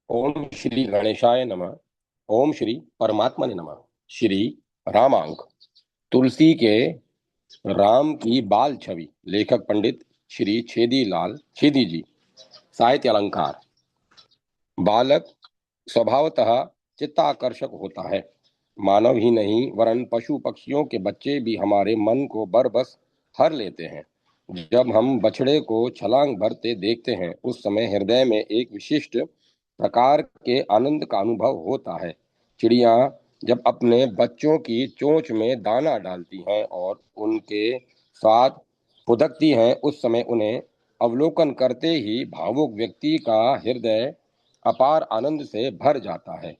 ओम श्री गणेशाय नमः। ओम श्री परमात्मने नमः। श्री रामांक। तुलसी के राम की बाल छवि। लेखक पंडित श्री छेदी लाल छेदी जी। साहित्य अलंकार। बालक स्वभावतः चित्ताकर्षक होता है। मानव ही नहीं वरन पशु पक्षियों के बच्चे भी हमारे मन को बरबस हर लेते हैं। जब हम बछड़े को छलांग भरते देखते हैं उस समय हृदय में एक विशिष्ट प्रकार के आनंद का अनुभव होता है। चिड़िया जब अपने बच्चों की चोंच में दाना डालती हैं और उनके साथ फुदकती हैं उस समय उन्हें अवलोकन करते ही भावुक व्यक्ति का हृदय अपार आनंद से भर जाता है।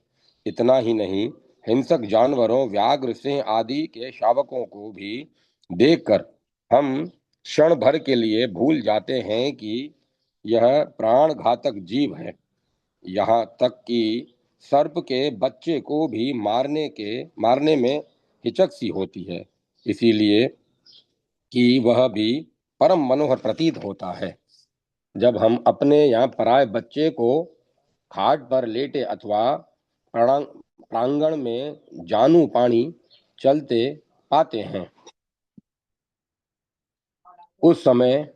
इतना ही नहीं, हिंसक जानवरों व्याघ्र सिंह आदि के शावकों को भी देखकर हम क्षण भर के लिए भूल जाते हैं कि यह प्राण घातक जीव है। यहाँ तक कि सर्प के बच्चे को भी मारने में हिचक सी होती है, इसीलिए कि वह भी परम मनोहर प्रतीत होता है। जब हम अपने यहाँ पराये बच्चे को खाट पर लेटे अथवा प्रांगण में जानू पानी चलते पाते हैं उस समय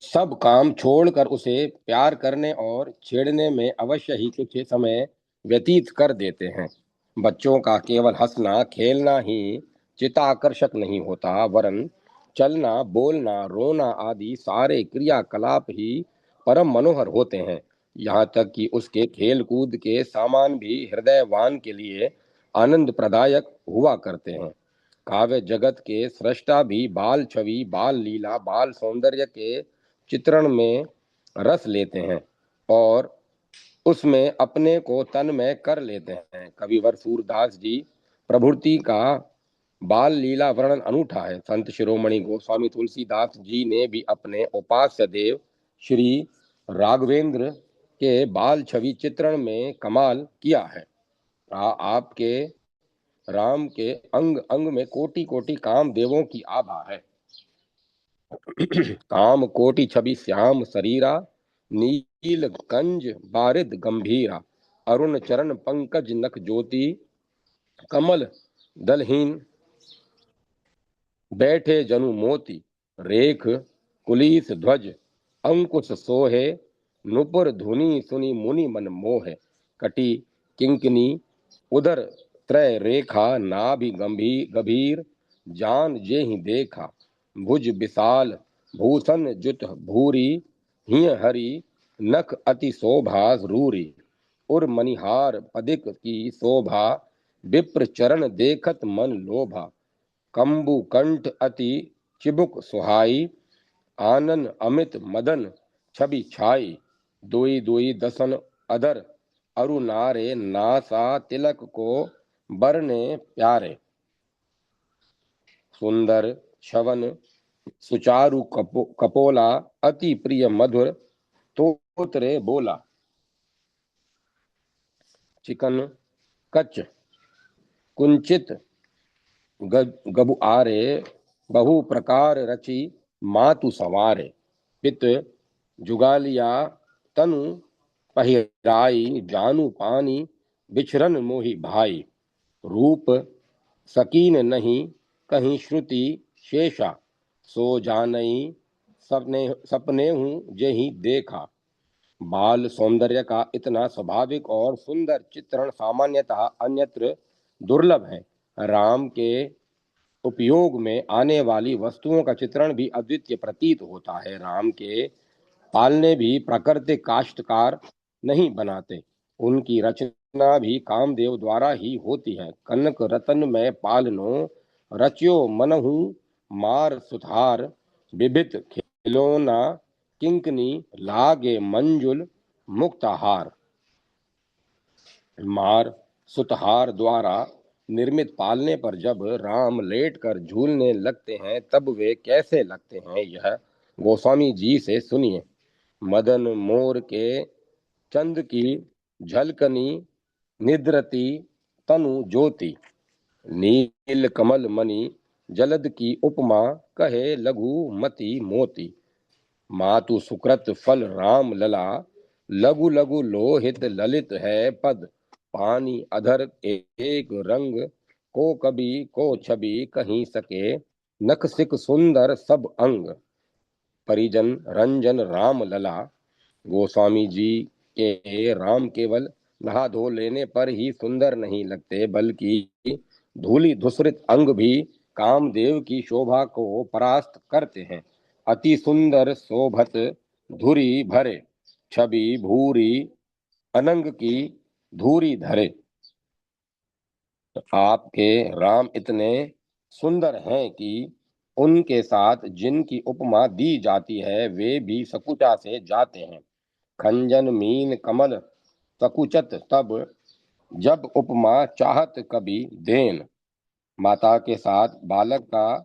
सब काम छोड़कर उसे प्यार करने और छेड़ने में अवश्य ही कुछ समय व्यतीत कर देते हैं। बच्चों का केवल हंसना खेलना ही चित्ताकर्षक नहीं होता, वरन चलना बोलना रोना आदि सारे क्रियाकलाप ही परम मनोहर होते हैं। यहाँ तक कि उसके खेल कूद के सामान भी हृदयवान के लिए आनंद प्रदायक हुआ करते हैं। काव्य जगत के सृष्टा भी बाल छवि बाल लीला बाल सौंदर्य के चित्रण में रस लेते हैं और उसमें अपने को तन्मय कर लेते हैं। कविवर सूरदास जी प्रभुति का बाल लीला वर्णन अनूठा है। संत शिरोमणि गोस्वामी तुलसीदास जी ने भी अपने उपास्य देव श्री राघवेंद्र के बाल छवि चित्रण में कमाल किया है। आपके राम के अंग अंग में कोटि कोटि काम देवों की आभा है। काम कोटि छवि श्याम शरीरा, नील कंज बारिद गंभीरा, अरुण चरण पंकज नख ज्योति, कमल दलहीन बैठे जनु मोती, रेख कुलीस ध्वज अंकुश सोहे, नुपुर धुनि सुनि मुनि मन मोहे, कटी किंकनी उदर त्रय रेखा, नाभि गंभीर गभीर जान जेहि देखा, भुज विशाल भूषण जुत भूरी, हिय हरि नख अति शोभा रूरी, उर मणिहार पदिक की शोभा, विप्र चरण देखत मन लोभा, कंबु कंठ अति चिबुक सुहाई, आनन अमित मदन छवि छाई, दोई दोई दसन अदर अरु नारे, नासा तिलक को बरने प्यारे, सुंदर छवन सुचारु कपोला, अति प्रिय मधुर तोत्रे बोला, चिकन कच कुंचित गबु आरे, बहु प्रकार रची मातु सवारे, पित जुगालिया तनु पहिराई, जानू पानी बिछरन मोहि भाई, रूप सकीन नहीं कहीं श्रुति शेषा, सो जानई सपने सपने हूँ जेहि देखा। बाल सौंदर्य का इतना स्वाभाविक और सुंदर चित्रण सामान्यतः अन्यत्र दुर्लभ है। राम के उपयोग में आने वाली वस्तुओं का चित्रण भी अद्वितीय प्रतीत होता है। राम के पालने भी प्राकृतिक काश्तकार नहीं बनाते, उनकी रचना भी कामदेव द्वारा ही होती है। कनक रतन में पालनो रच्यो मनहु, मार सुधार विभित खिलौना, किंकनी लागे मंजुल मुक्ताहार। मार सुतहार द्वारा निर्मित पालने पर जब राम लेटकर झूलने लगते हैं तब वे कैसे लगते हैं, यह गोस्वामी जी से सुनिए। मदन मोर के चंद की झलकनी, निद्रती तनु ज्योति, नील कमल मणि जलद की उपमा, कहे लघु मति मोती, मातु सुकृत फल राम लला, लघु लघु लोहित ललित है पद, पानी अधर एक रंग, को कभी को छवि कहीं सके, नख सिक सुंदर सब अंग, परिजन रंजन राम लला। गोस्वामी जी के राम केवल नहा धो लेने पर ही सुंदर नहीं लगते, बल्कि धूलि धूसरित अंग भी कामदेव की शोभा को परास्त करते हैं। अति सुंदर शोभत धुरी भरे, छवि भूरी अनंग की धूरी धरे। आपके राम इतने सुंदर हैं कि उनके साथ जिनकी उपमा दी जाती है वे भी सकुचा से जाते हैं। खंजन मीन कमल सकुचत तब, जब उपमा चाहत कभी देन। माता के साथ बालक का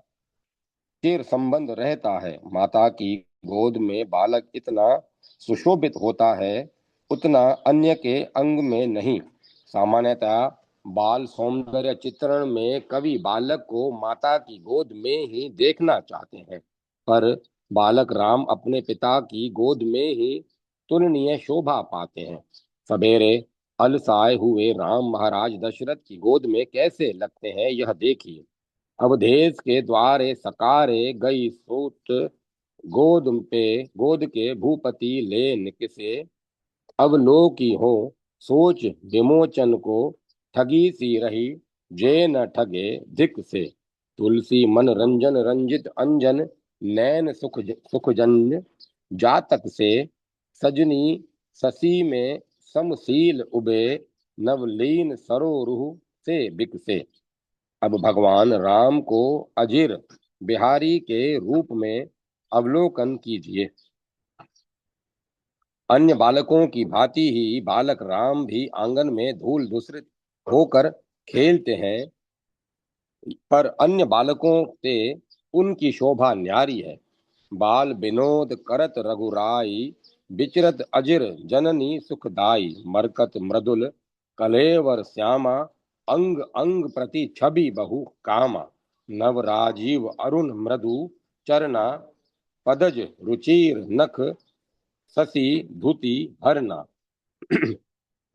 चिर संबंध रहता है। माता की गोद में बालक इतना सुशोभित होता है, उतना अन्य के अंग में नहीं। सामान्यतः बाल सौंदर्य चित्रण में कवि बालक को माता की गोद में ही देखना चाहते हैं, पर बालक राम अपने पिता की गोद में ही तुलनीय शोभा पाते हैं। सवेरे अलसाए हुए राम महाराज दशरथ की गोद में कैसे लगते हैं यह देखिए। अवधेश के द्वारे सकारे गई सूत, गोद के भूपति लेन किसे, अवलोकी हो सोच विमोचन को, ठगी सी रही जे न ठगे धिक से। तुलसी मन रंजन रंजित अंजन, नैन सुख जन जातक से, सजनी शशि में समशील उबे, नवलीन सरोरुह से बिकसे। अब भगवान राम को अजिर बिहारी के रूप में अवलोकन कीजिए। अन्य बालकों की भांति ही बालक राम भी आंगन में धूल धूसरित होकर खेलते हैं, पर अन्य बालकों से उनकी शोभा न्यारी है। बाल विनोद करत रघुराई, विचरत अजिर जननी सुखदाई। मरकत मृदुल कलेवर श्यामा, अंग अंग प्रति छवि बहु कामा। नव राजीव अरुण मृदु चरना, पदज रुचिर नख शशि धुति हरना।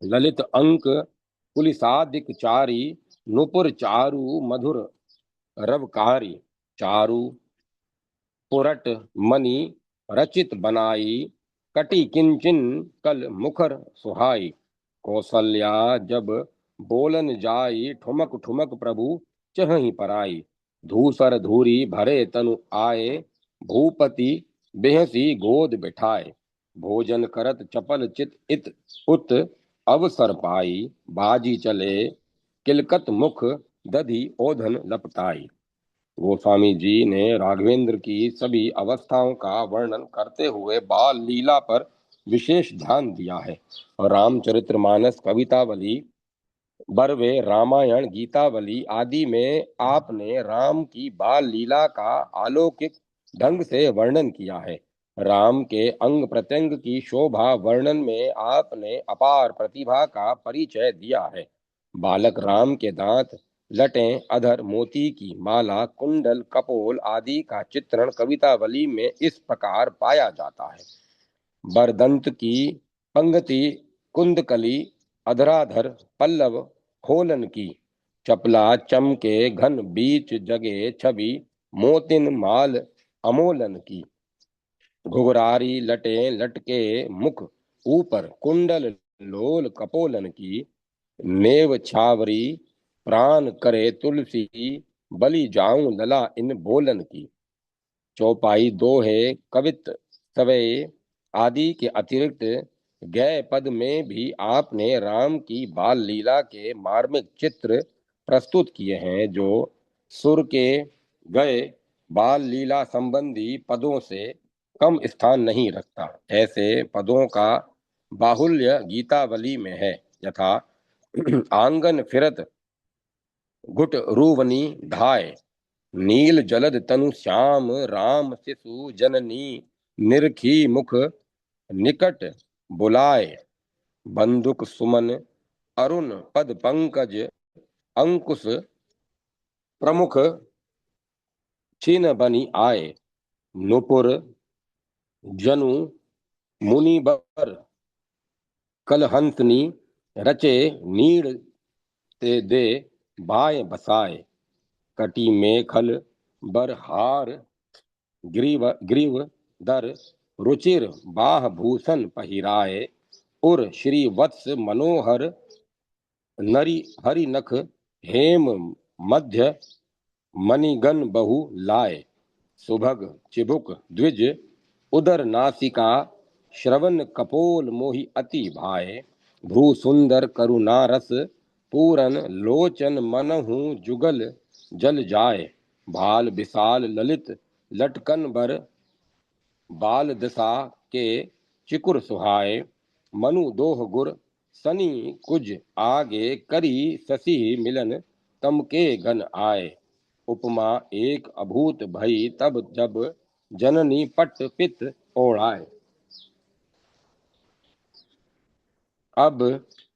ललित अंक कुलिसादिक चारी, नुपुर चारु मधुर रवकारी। चारु पुरट मणि रचित बनाई, कटि किंचिन कल मुखर सुहाई। कौशल्या जब बोलन जाई, ठुमक ठुमक प्रभु चहहि पराई। धूसर धूरी भरे तनु आए, भूपति बेहसी गोद बिठाए। भोजन करत चपल चित इत उत, अवसर पाई बाजी चले, किलकत मुख दधि ओधन लपटाई। गोस्वामी जी ने राघवेंद्र की सभी अवस्थाओं का वर्णन करते हुए बाल लीला पर विशेष ध्यान दिया है। रामचरितमानस कवितावली, बरवे, रामायण, गीतावली आदि में आपने राम की बाल लीला का अलौकिक ढंग से वर्णन किया है। राम के अंग प्रत्यंग की शोभा वर्णन में आपने अपार प्रतिभा का परिचय दिया है। बालक राम के दांत, लटें, अधर, मोती की माला, कुंडल, कपोल आदि का चित्रण कवितावली में इस प्रकार पाया जाता है। बरदंत की पंगति, कुंदकली, अधराधर, पल्लव, खोलन की, चपला चमके घन बीच जगे छवि, मोतिन माल अमोलन की। घुघरारी लटे लटके मुख ऊपर, कुंडल लोल कपोलन की। नेव छावरी प्राण करे तुलसी, बलि जाऊं लला इन बोलन की। चौपाई, दोहे, कवित, सवय आदि के अतिरिक्त गय पद में भी आपने राम की बाल लीला के मार्मिक चित्र प्रस्तुत किए हैं, जो सुर के गए बाल लीला संबंधी पदों से कम स्थान नहीं रखता। ऐसे पदों का बाहुल्य गीतावली में है, यथा आंगन फिरत घुट रूवनी धाय, नील जलद तनु श्याम राम शिशु जननी, निरखी मुख निकट बुलाए। बंदुक सुमन अरुण पद पंकज, अंकुश प्रमुख छिन बनी आए। नुपुर जनु मुनिबर कल हंसनी रचे नीड़ ते दे बाय बसाए, कटी मेखल बरहार ग्रीव दर रुचिर बाह भूषण पहिराए, उर श्री वत्स मनोहर नरी हरि नख हेम मध्य मणिगन बहु लाए, सुभग चिबुक द्विज उदर नासिका श्रवण कपोल मोहि अति भाए, भ्रू सुंदर करुणारस पूरन लोचन मनहु जुगल जल जाए, भाल विशाल ललित लटकन बर बाल दशा के चिकुर सुहाए, मनु दोह गुर सनी कुज आगे करी शशि मिलन तम के गन आए, उपमा एक अभूत भई तब जब जननी पट पित ओढ़ाए। अब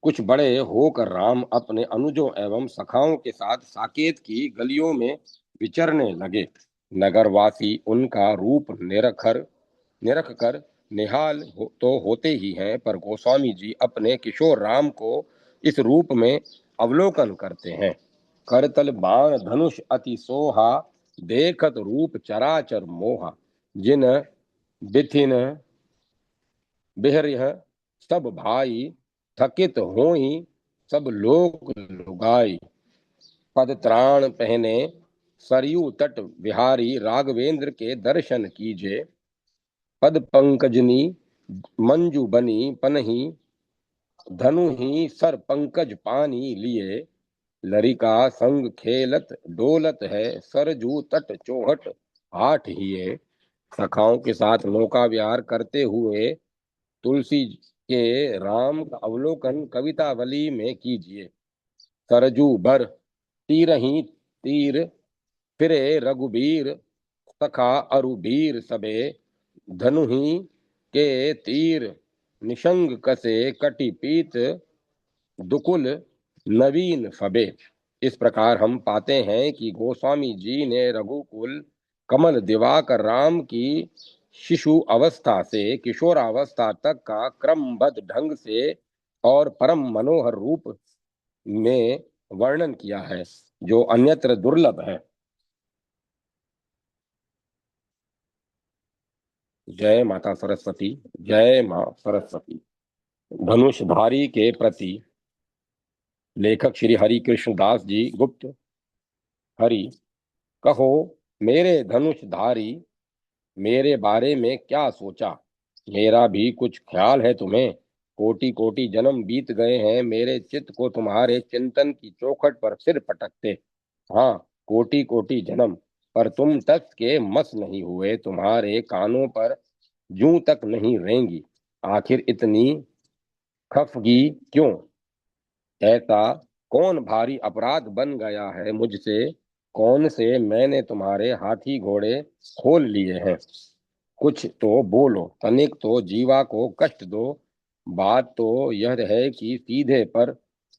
कुछ बड़े होकर राम अपने अनुजों एवं सखाओं के साथ साकेत की गलियों में विचरने लगे। नगरवासी उनका रूप निरख कर निहाल तो होते ही हैं, पर गोस्वामी जी अपने किशोर राम को इस रूप में अवलोकन करते हैं। करतल बाण धनुष अति सोहा, देखत रूप चराचर मोहा, जिन बिथिन बिहरिह सब भाई, थकित होई सब लोग लुगाई, पद त्राण पहने सरयू तट बिहारी, राघवेंद्र के दर्शन कीजे, पद पंकजनी मंजू बनी पनही, धनु ही सर पंकज पानी लिए, लरिका संग खेलत डोलत है, सरजू तट चौहट आठ हिये। सखाओं के साथ नौका विहार करते हुए तुलसी के राम का अवलोकन कवितावली में कीजिए। सरजू भर तीरहि तीर फिरे रघुबीर, सखा अरुबीर सबे, धनुहि के तीर निशंग कसे, कटि पीत दुकुल नवीन फबे। इस प्रकार हम पाते हैं कि गोस्वामी जी ने रघुकुल कमल दिवाकर राम की शिशु अवस्था से किशोरावस्था तक का क्रमबद्ध ढंग से और परम मनोहर रूप में वर्णन किया है, जो अन्यत्र दुर्लभ है। जय माता सरस्वती, जय मां सरस्वती। धनुषधारी के प्रति लेखक श्री हरि कृष्ण दास जी गुप्त। हरि, कहो मेरे धनुषधारी, मेरे बारे में क्या सोचा? मेरा भी कुछ ख्याल है तुम्हें। कोटि कोटि जन्म बीत गए हैं मेरे चित्त को तुम्हारे चिंतन की चौखट पर सिर पटकते। हाँ, कोटि कोटि जन्म, पर तुम तक के मस नहीं हुए, तुम्हारे कानों पर जूं तक नहीं रेंगी। आखिर इतनी खफगी क्यों? ऐसा कौन भारी अपराध बन गया है मुझसे? कौन से मैंने तुम्हारे हाथी घोड़े खोल लिए हैं? कुछ तो बोलो, तनिक तो जीवा को कष्ट दो। बात तो यह है कि सीधे पर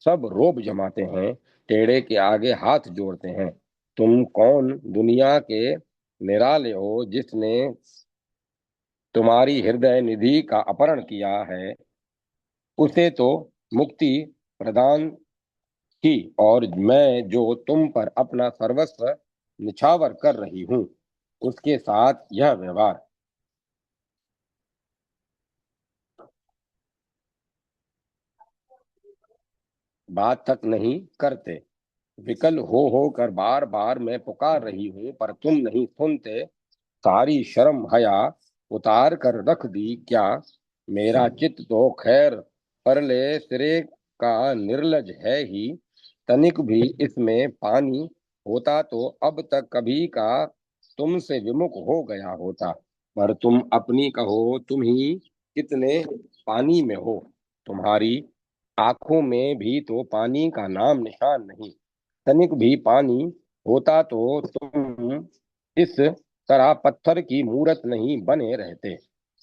सब रोब जमाते हैं, टेढ़े के आगे हाथ जोड़ते हैं। तुम कौन दुनिया के निराले हो जिसने तुम्हारी हृदय निधि का अपहरण किया है? उसे तो मुक्ति प्रदान की, और मैं जो तुम पर अपना सर्वस्व निछावर कर रही हूं, उसके साथ यह व्यवहार। बात तक नहीं करते। विकल हो कर बार बार मैं पुकार रही हूं, पर तुम नहीं सुनते। सारी शर्म हया उतार कर रख दी क्या? मेरा चित्त तो खैर परले सिरे का निर्लज है ही, तनिक भी इसमें पानी होता तो अब तक कभी का तुमसे विमुख हो गया होता। पर तुम अपनी कहो, तुम ही कितने पानी में हो। तुम्हारी आंखों में भी तो पानी का नाम निशान नहीं। तनिक भी पानी होता तो तुम इस तरह पत्थर की मूरत नहीं बने रहते।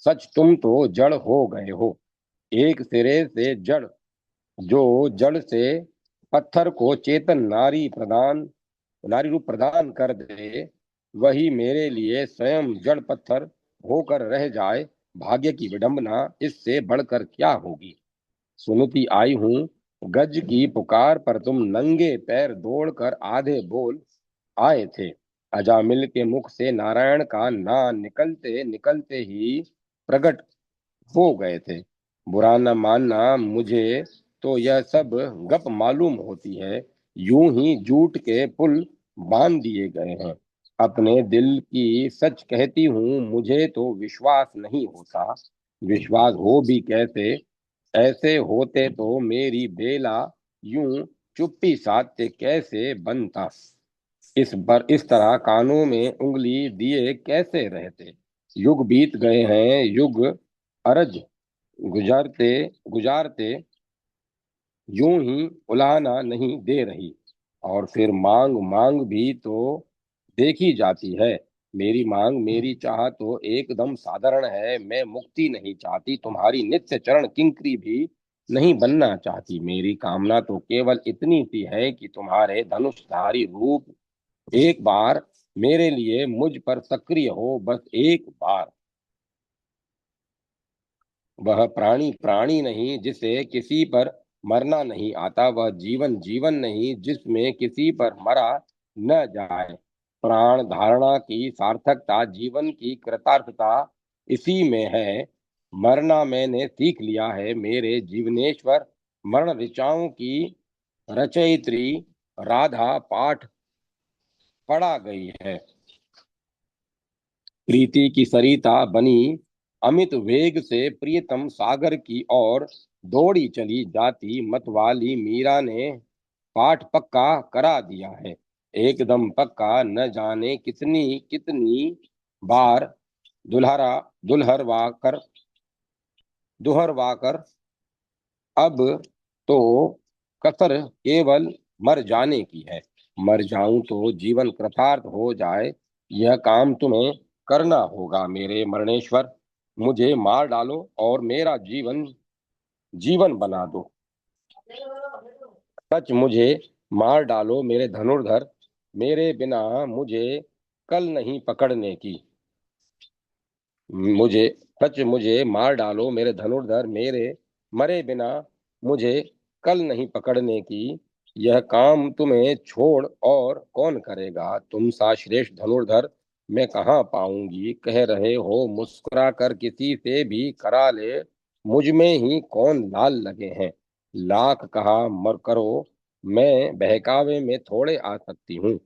सच तुम तो जड़ हो गए हो, एक सिरे से जड़। जो जड़ से पत्थर को चेतन नारी रूप प्रदान कर दे, वही मेरे लिए स्वयं जड़ पत्थर होकर रह जाए। भाग्य की विडंबना इससे बढ़कर क्या होगी? सुनती आई हूँ गज की पुकार पर तुम नंगे पैर दौड़कर आधे बोल आए थे। अजामिल के मुख से नारायण का ना निकलते निकलते ही प्रकट हो गए थे। बुरा न मानना, मुझे तो यह सब गप मालूम होती है। यूं ही झूठ के पुल बांध दिए गए हैं। अपने दिल की सच कहती हूँ, मुझे तो विश्वास नहीं होता। विश्वास हो भी कैसे, ऐसे होते तो मेरी बेला यूं चुप्पी साधते कैसे बनता। इस तरह कानों में उंगली दिए कैसे रहते। युग बीत गए हैं, युग अरज गुजारते गुजारते यूं ही उलाहना नहीं दे रही। और फिर मांग मांग भी तो देखी जाती है। मेरी मांग, मेरी चाह तो एकदम साधारण है। मैं मुक्ति नहीं चाहती, तुम्हारी नित्य चरण किंकरी भी नहीं बनना चाहती। मेरी कामना तो केवल इतनी सी है कि तुम्हारे धनुषधारी रूप एक बार मेरे लिए मुझ पर सक्रिय हो, बस एक बार। वह प्राणी प्राणी नहीं जिसे किसी पर मरना नहीं आता। वह जीवन जीवन नहीं जिसमें किसी पर मरा न जाए। प्राण धारणा की सार्थकता, जीवन की कृतार्थता इसी में है। मरना मैंने सीख लिया है। मेरे जीवनेश्वर मरण ऋचाओं की रचयित्री राधा पाठ पढ़ा गई है। प्रीति की सरिता बनी अमित वेग से प्रियतम सागर की ओर दौड़ी चली जाती मतवाली मीरा ने पाठ पक्का करा दिया है। एकदम पक्का, न जाने कितनी कितनी बार दुल्हरा दुल्हरवा कर दुहरवा कर। अब तो कसर केवल मर जाने की है। मर जाऊं तो जीवन कृतार्थ हो जाए। यह काम तुम्हें करना होगा मेरे मरणेश्वर। मुझे मार डालो और मेरा जीवन जीवन बना दो। सच मुझे मार डालो मेरे धनुर्धर। मेरे बिना मुझे कल नहीं पकड़ने की। मुझे सच मुझे मार डालो मेरे धनुर्धर। मेरे मरे बिना मुझे कल नहीं पकड़ने की। यह काम तुम्हें छोड़ और कौन करेगा। तुम सा श्रेष्ठ धनुर्धर मैं कहाँ पाऊंगी। कह रहे हो मुस्कुरा कर किसी से भी करा ले। मुझ में ही कौन लाल लगे हैं। लाख कहा मर करो, मैं बहकावे में थोड़े आ सकती हूँ।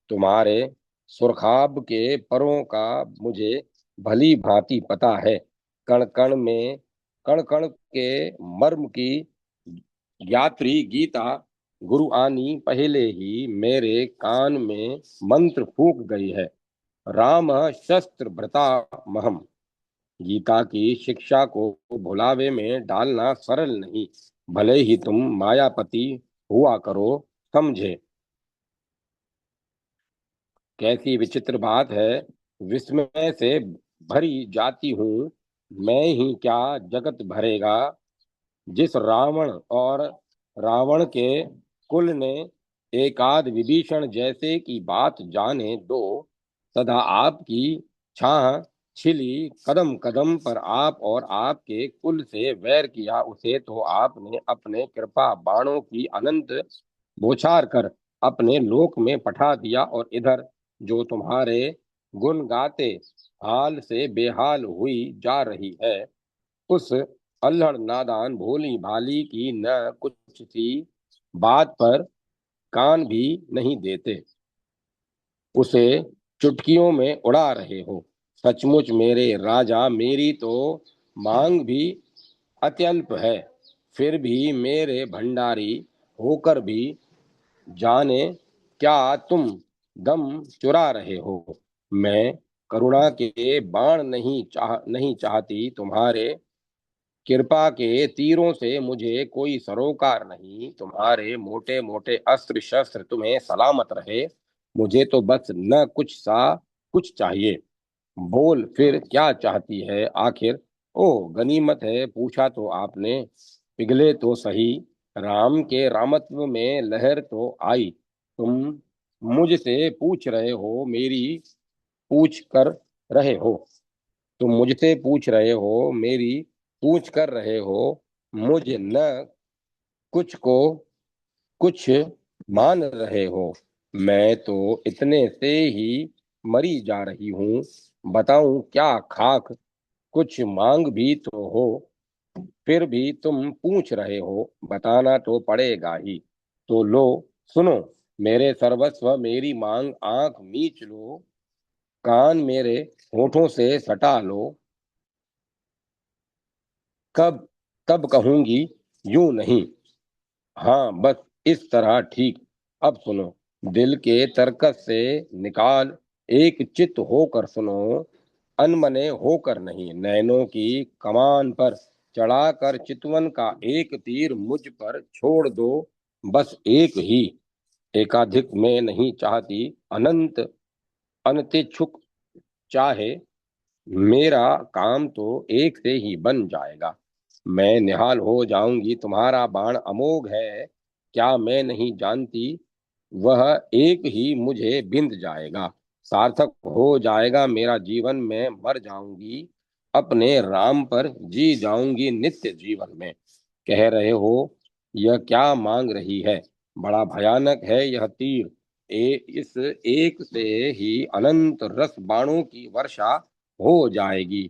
तुम्हारे सुरखाब के परों का मुझे भली भांति पता है। कण कण में कण कण के मर्म की ज्ञात्री गीता गुरु आनी पहले ही मेरे कान में मंत्र फूंक गई है। राम शस्त्र भृता महम। गीता की शिक्षा को भुलावे में डालना सरल नहीं। भले ही तुम मायापति हुआ करो, समझे। कैसी विचित्र बात है। विस्मय से भरी जाती हूँ। मैं ही क्या, जगत भरेगा। जिस रावण और रावण के कुल ने एकाद विभीषण जैसे की बात जाने दो। सदा आपकी छाह छिली कदम कदम पर। आप और आपके कुल से वैर किया, उसे तो आपने अपने कृपा बाणों की अनंत बौछार कर अपने लोक में पठा दिया। और इधर जो तुम्हारे गुण गाते हाल से बेहाल हुई जा रही है, उस अल्हड़ नादान भोली भाली की न कुछ सी बात पर कान भी नहीं देते। उसे चुटकियों में उड़ा रहे हो। सचमुच मेरे राजा, मेरी तो मांग भी अत्यल्प है। फिर भी मेरे भंडारी होकर भी जाने क्या तुम दम चुरा रहे हो। मैं करुणा के बाण नहीं चाहती। तुम्हारे कृपा के तीरों से मुझे कोई सरोकार नहीं। तुम्हारे मोटे मोटे अस्त्र शस्त्र तुम्हें सलामत रहे। मुझे तो बस न कुछ सा कुछ चाहिए। बोल फिर क्या चाहती है आखिर। ओ गनीमत है, पूछा तो आपने। पिघले तो सही, राम के रामत्व में लहर तो आई। तुम मुझसे पूछ रहे हो मेरी पूछ कर रहे हो। तुम मुझसे पूछ रहे हो, मेरी पूछ कर रहे हो। मुझ न कुछ को कुछ मान रहे हो, मैं तो इतने से ही मरी जा रही हूँ। बताऊं क्या खाक, कुछ मांग भी तो हो, फिर भी तुम पूछ रहे हो, बताना तो पड़ेगा ही। तो लो सुनो, मेरे सर्वस्व मेरी मांग, आंख मीच लो, कान मेरे होठों से सटा लो। कब तब कहूंगी यूं नहीं, हाँ बस इस तरह ठीक। अब सुनो, दिल के तरकस से निकाल, एक चित होकर सुनो, अनमने होकर नहीं। नैनों की कमान पर चढ़ाकर चितवन का एक तीर मुझ पर छोड़ दो, बस एक ही। एकाधिक में नहीं चाहती, अनंत अनतिछुक चाहे, मेरा काम तो एक से ही बन जाएगा। मैं निहाल हो जाऊंगी, तुम्हारा बाण अमोघ है, क्या मैं नहीं जानती, वह एक ही मुझे बिंद जाएगा। सार्थक हो जाएगा मेरा जीवन, मैं मर जाऊंगी, अपने राम पर जी जाऊंगी नित्य जीवन में। कह रहे हो यह क्या मांग रही है, बड़ा भयानक है यह तीर। इस एक से ही अनंत रस बाणों की वर्षा हो जाएगी।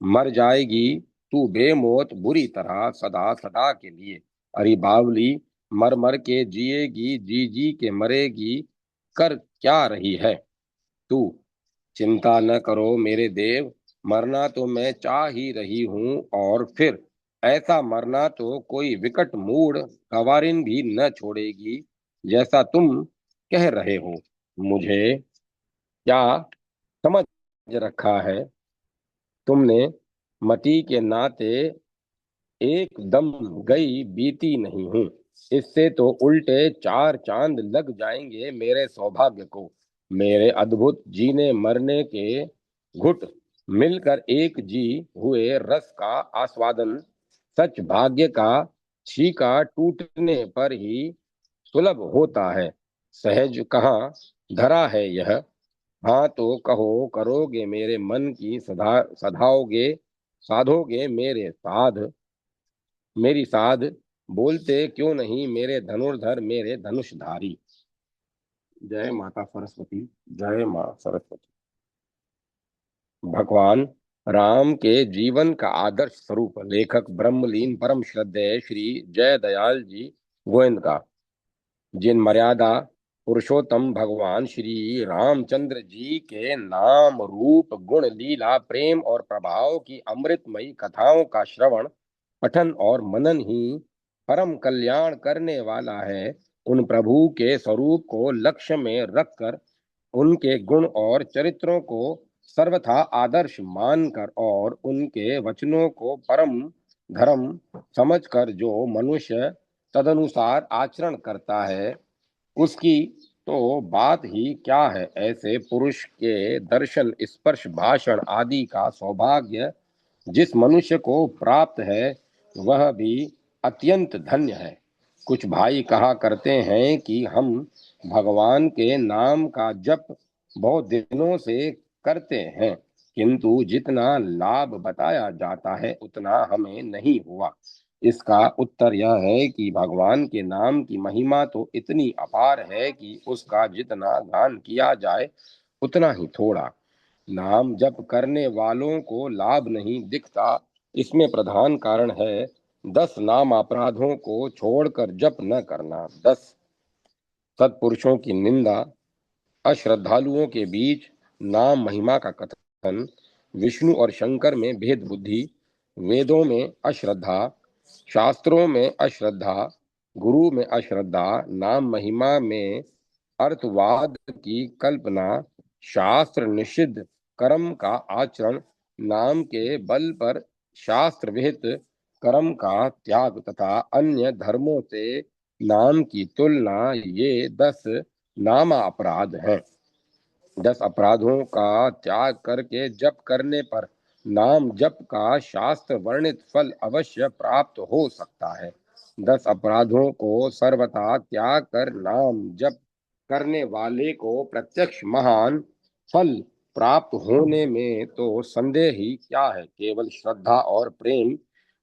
मर जाएगी तू बेमौत बुरी तरह, सदा सदा के लिए। अरे बावली, मर मर के जिएगी, जी जी के मरेगी, कर क्या रही है तू। चिंता न करो मेरे देव, मरना तो मैं चाह ही रही हूं, और फिर ऐसा मरना तो कोई विकट मूड गवारिन भी न छोड़ेगी, जैसा तुम कह रहे हो। मुझे क्या समझ रखा है तुमने, मती के नाते एकदम गई बीती नहीं हूं। इससे तो उल्टे चार चांद लग जाएंगे मेरे सौभाग्य को। मेरे अद्भुत जीने मरने के घुट मिलकर एक जी हुए रस का आस्वादन, सच भाग्य का छीका टूटने पर ही सुलभ होता है। सहज कहाँ धरा है यह। हाँ तो कहो, करोगे मेरे मन की सधाओगे, साधोगे मेरी साध, बोलते क्यों नहीं मेरे धनुर्धर, मेरे धनुषधारी। जय माता सरस्वती, जय माँ सरस्वती। भगवान राम के जीवन का आदर्श स्वरूप लेखक ब्रह्मलीन परम श्रद्धेय श्री जय दयाल जी गोविंद का, जिन मर्यादा पुरुषोत्तम भगवान श्री रामचंद्र जी के नाम रूप गुण लीला प्रेम और प्रभाव की अमृतमयी कथाओं का श्रवण पठन और मनन ही परम कल्याण करने वाला है, उन प्रभु के स्वरूप को लक्ष्य में रखकर उनके गुण और चरित्रों को सर्वथा आदर्श मानकर और उनके वचनों को परम धर्म समझकर जो मनुष्य तदनुसार आचरण करता है, उसकी तो बात ही क्या है। ऐसे पुरुष के दर्शन स्पर्श भाषण आदि का सौभाग्य जिस मनुष्य को प्राप्त है, वह भी अत्यंत धन्य है। कुछ भाई कहा करते हैं कि हम भगवान के नाम का जप बहुत दिनों से करते हैं, किंतु जितना लाभ बताया जाता है उतना हमें नहीं हुआ। इसका उत्तर यह है कि भगवान के नाम की महिमा तो इतनी अपार है कि उसका जितना गान किया जाए उतना ही थोड़ा। नाम जप करने वालों को लाभ नहीं दिखता, इसमें प्रधान कारण है 10 नाम अपराधों को छोड़कर जप न करना। 10 सत्पुरुषों की निंदा, अश्रद्धालुओं के बीच नाम महिमा का कथन, विष्णु और शंकर में भेद बुद्धि, वेदों में अश्रद्धा, शास्त्रों में अश्रद्धा, गुरु में अश्रद्धा, नाम महिमा में अर्थवाद की कल्पना, शास्त्र निषिद्ध कर्म का आचरण, नाम के बल पर शास्त्र विहित कर्म का त्याग तथा अन्य धर्मों से नाम की तुलना, ये 10 नाम अपराध हैं। 10 अपराधों का त्याग करके जप करने पर नाम जप का शास्त्र वर्णित फल अवश्य प्राप्त हो सकता है। 10 अपराधों को सर्वथा त्याग कर नाम जप करने वाले को प्रत्यक्ष महान फल प्राप्त होने में तो संदेह ही क्या है। केवल श्रद्धा और प्रेम,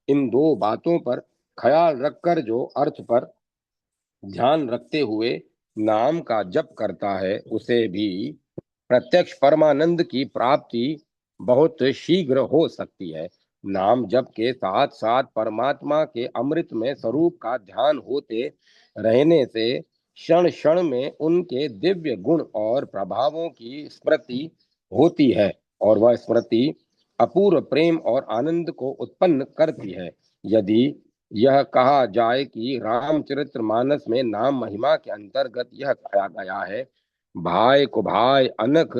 इन दो बातों पर ख्याल रखकर जो अर्थ पर ध्यान रखते हुए नाम का जप करता है उसे भी प्रत्यक्ष परमानंद की प्राप्ति बहुत शीघ्र हो सकती है। नाम जप के साथ साथ परमात्मा के अमृत में स्वरूप का ध्यान होते रहने से क्षण क्षण में उनके दिव्य गुण और प्रभावों की स्मृति होती है और वह स्मृति अपूर्व प्रेम और आनंद को उत्पन्न करती है। यदि यह कहा जाए कि रामचरितमानस में नाम महिमा के अंतर्गत यह कहा गया है, भाई को भाई अनक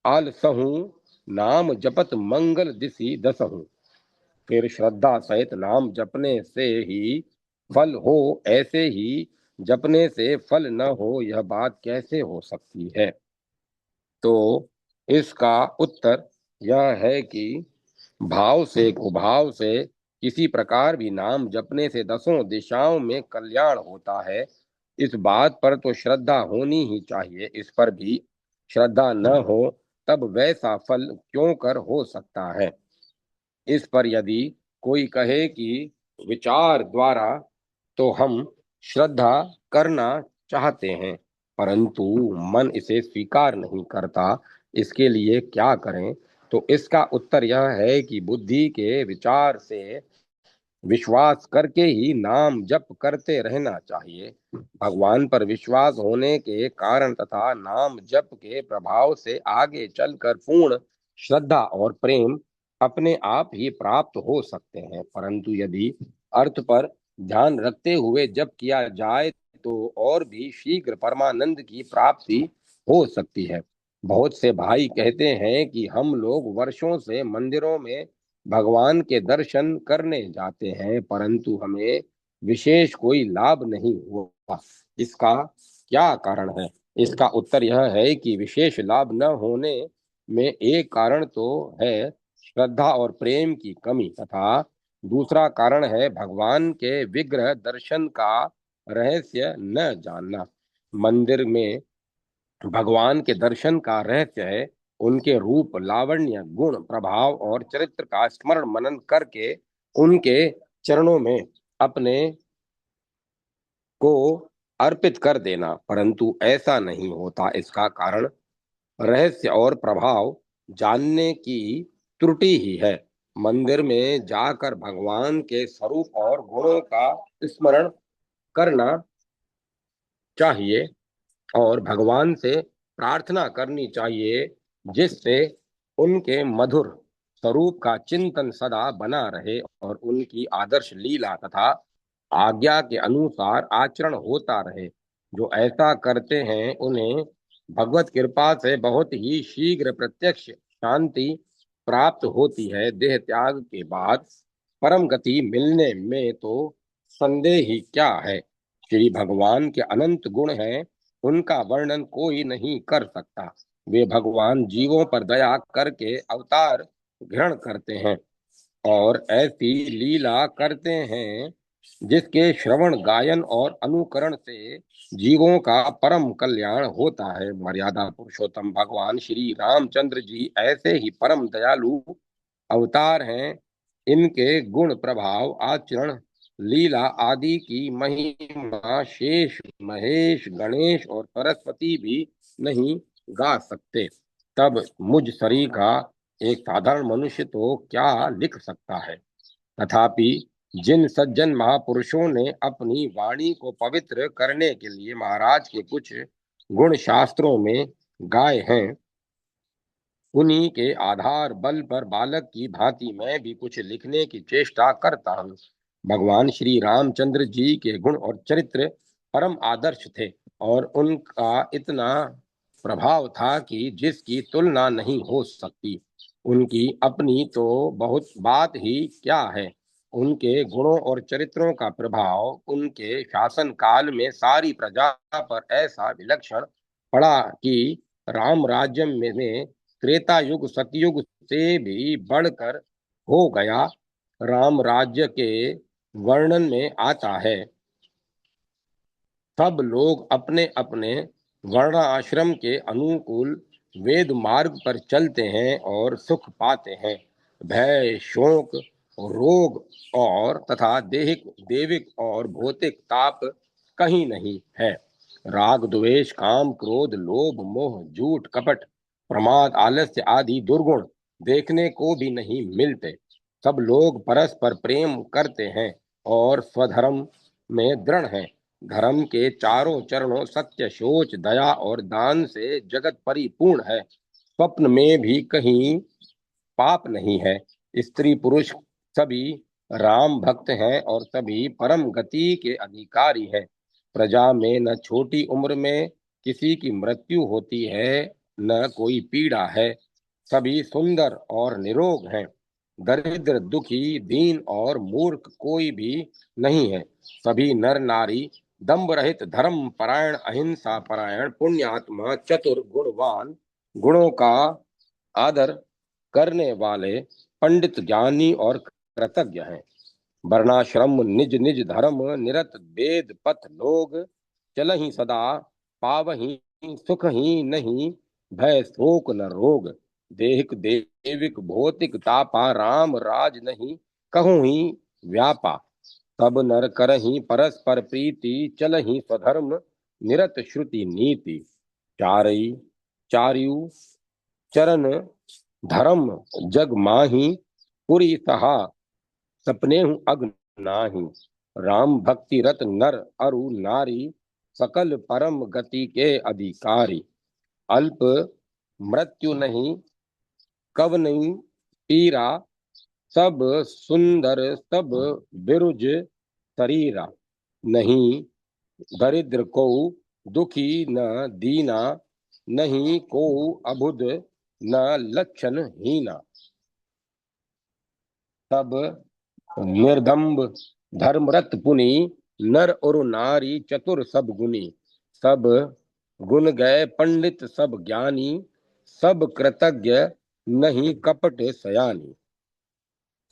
आलसहु नाम जपत मंगल दिसी दसहु, फिर श्रद्धा सहित नाम जपने से ही फल हो, ऐसे ही जपने से फल न हो, यह बात कैसे हो सकती है? तो इसका उत्तर यह है कि भाव से कुभाव से किसी प्रकार भी नाम जपने से दसों दिशाओं में कल्याण होता है। इस बात पर तो श्रद्धा होनी ही चाहिए। इस पर भी श्रद्धा न हो तब वैसा फल क्यों कर हो सकता है? इस पर यदि कोई कहे कि विचार द्वारा तो हम श्रद्धा करना चाहते हैं परंतु मन इसे स्वीकार नहीं करता, इसके लिए क्या करें? तो इसका उत्तर यह है कि बुद्धि के विचार से विश्वास करके ही नाम जप करते रहना चाहिए। भगवान पर विश्वास होने के कारण तथा नाम जप के प्रभाव से आगे चलकर पूर्ण श्रद्धा और प्रेम अपने आप ही प्राप्त हो सकते हैं। परंतु यदि अर्थ पर ध्यान रखते हुए जप किया जाए तो और भी शीघ्र परमानंद की प्राप्ति हो सकती है। बहुत से भाई कहते हैं कि हम लोग वर्षों से मंदिरों में भगवान के दर्शन करने जाते हैं परंतु हमें विशेष कोई लाभ नहीं हुआ। इसका क्या कारण है? इसका उत्तर यह है कि विशेष लाभ न होने में एक कारण तो है श्रद्धा और प्रेम की कमी तथा दूसरा कारण है भगवान के विग्रह दर्शन का रहस्य न जानना। मंदिर में भगवान के दर्शन का रहस्य है उनके रूप, लावण्य, गुण, प्रभाव और चरित्र का स्मरण मनन करके उनके चरणों में अपने को अर्पित कर देना, परंतु ऐसा नहीं होता। इसका कारण रहस्य और प्रभाव जानने की त्रुटि ही है। मंदिर में जाकर भगवान के स्वरूप और गुणों का स्मरण करना चाहिए और भगवान से प्रार्थना करनी चाहिए जिससे उनके मधुर स्वरूप का चिंतन सदा बना रहे और उनकी आदर्श लीला तथा आज्ञा के अनुसार आचरण होता रहे। जो ऐसा करते हैं उन्हें भगवत कृपा से बहुत ही शीघ्र प्रत्यक्ष शांति प्राप्त होती है। देह त्याग के बाद परम गति मिलने में तो संदेह ही क्या है। श्री भगवान के अनंत गुण हैं, उनका वर्णन कोई नहीं कर सकता। वे भगवान जीवों पर दया करके अवतार ग्रहण करते हैं और ऐसी लीला करते हैं जिसके श्रवण, गायन और अनुकरण से जीवों का परम कल्याण होता है। मर्यादा पुरुषोत्तम भगवान श्री रामचंद्र जी ऐसे ही परम दयालु अवतार हैं। इनके गुण, प्रभाव, आचरण, लीला आदि की महिमा शेष, महेश, गणेश और सरस्वती भी नहीं गा सकते। तब मुझ शरीर का एक साधारण मनुष्य तो क्या लिख सकता है? तथापि जिन सज्जन महापुरुषों ने अपनी वाणी को पवित्र करने के लिए महाराज के कुछ गुण शास्त्रों में गाए हैं, उन्हीं के आधार बल पर बालक की भांति मैं भी कुछ लिखने की चेष्टा करता हूँ। भगवान श्री रामचंद्र जी के गुण और चरित्र परम आदर्श थे और उनका इतना प्रभाव था कि जिसकी तुलना नहीं हो सकती। उनकी अपनी तो बहुत बात ही क्या है। उनके गुणों और चरित्रों का प्रभाव उनके शासन काल में सारी प्रजा पर ऐसा विलक्षण पड़ा कि राम राज्य में त्रेता युग सतयुग से भी बढ़कर हो गया। राम राज्य के वर्णन में आता है, सब लोग अपने अपने वर्ण आश्रम के अनुकूल वेद मार्ग पर चलते हैं और सुख पाते हैं। भय, शोक रोग और तथा देहिक देविक और भौतिक ताप कहीं नहीं है। राग द्वेष काम क्रोध लोभ मोह झूठ कपट प्रमाद आलस्य आदि दुर्गुण देखने को भी नहीं मिलते। सब लोग परस्पर प्रेम करते हैं और स्वधर्म में दृढ़ हैं। धर्म के चारों चरणों सत्य शोच दया और दान से जगत परिपूर्ण है। स्वप्न में भी कहीं पाप नहीं है। स्त्री पुरुष सभी राम भक्त हैं और सभी परम गति के अधिकारी हैं। प्रजा में न छोटी उम्र में किसी की मृत्यु होती है न कोई पीड़ा है। सभी सुंदर और निरोग हैं। दरिद्र दुखी दीन और मूर्ख कोई भी नहीं है। सभी नर नारी दंभ रहित धर्म परायण अहिंसा परायण पुण्यात्मा चतुर गुणवान गुणों का आदर करने वाले पंडित ज्ञानी और कृतज्ञ हैं। वर्णाश्रम निज निज धर्म निरत वेद पथ लोग चलहि सदा पावहि सुख ही नहीं भय शोक न रोग। देहिक देविक भौतिक तापा राम राज नहीं कहूँ ही व्यापा। सब नर करहि परस्पर प्रीति चलहि स्वधर्म निरत श्रुति नीति। चारई चार्यु चरण धर्म जग माही पुरी सहा सपने हूँ अग्न नाही। राम भक्ति रत नर अरु नारी सकल परम गति के अधिकारी। अल्प मृत्यु नहीं कब नहीं पीरा सब सुंदर सब बिरुज शरीरा। नहीं दरिद्र को दुखी न दीना नहीं को अबुध न लक्षण हीना। सब निर्दम्ब धर्मरत पुनि नर और नारी चतुर सब गुनी। सब गुण गए पंडित सब ज्ञानी सब कृतज्ञ नहीं कपट सयानी।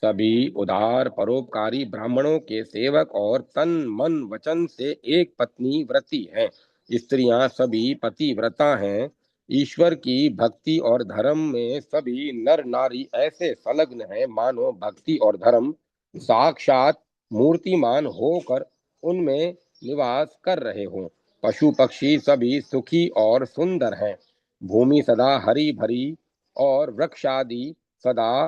सभी उदार परोपकारी ब्राह्मणों के सेवक और तन मन वचन से एक पत्नी व्रती हैं। स्त्रियां सभी पतिव्रता हैं। ईश्वर की भक्ति और धर्म में सभी नर नारी ऐसे संलग्न हैं मानो भक्ति और धर्म साक्षात मूर्तिमान होकर उनमें निवास कर रहे हों। पशु पक्षी सभी सुखी और सुंदर हैं। भूमि सदा हरी भरी और वृक्षादि सदा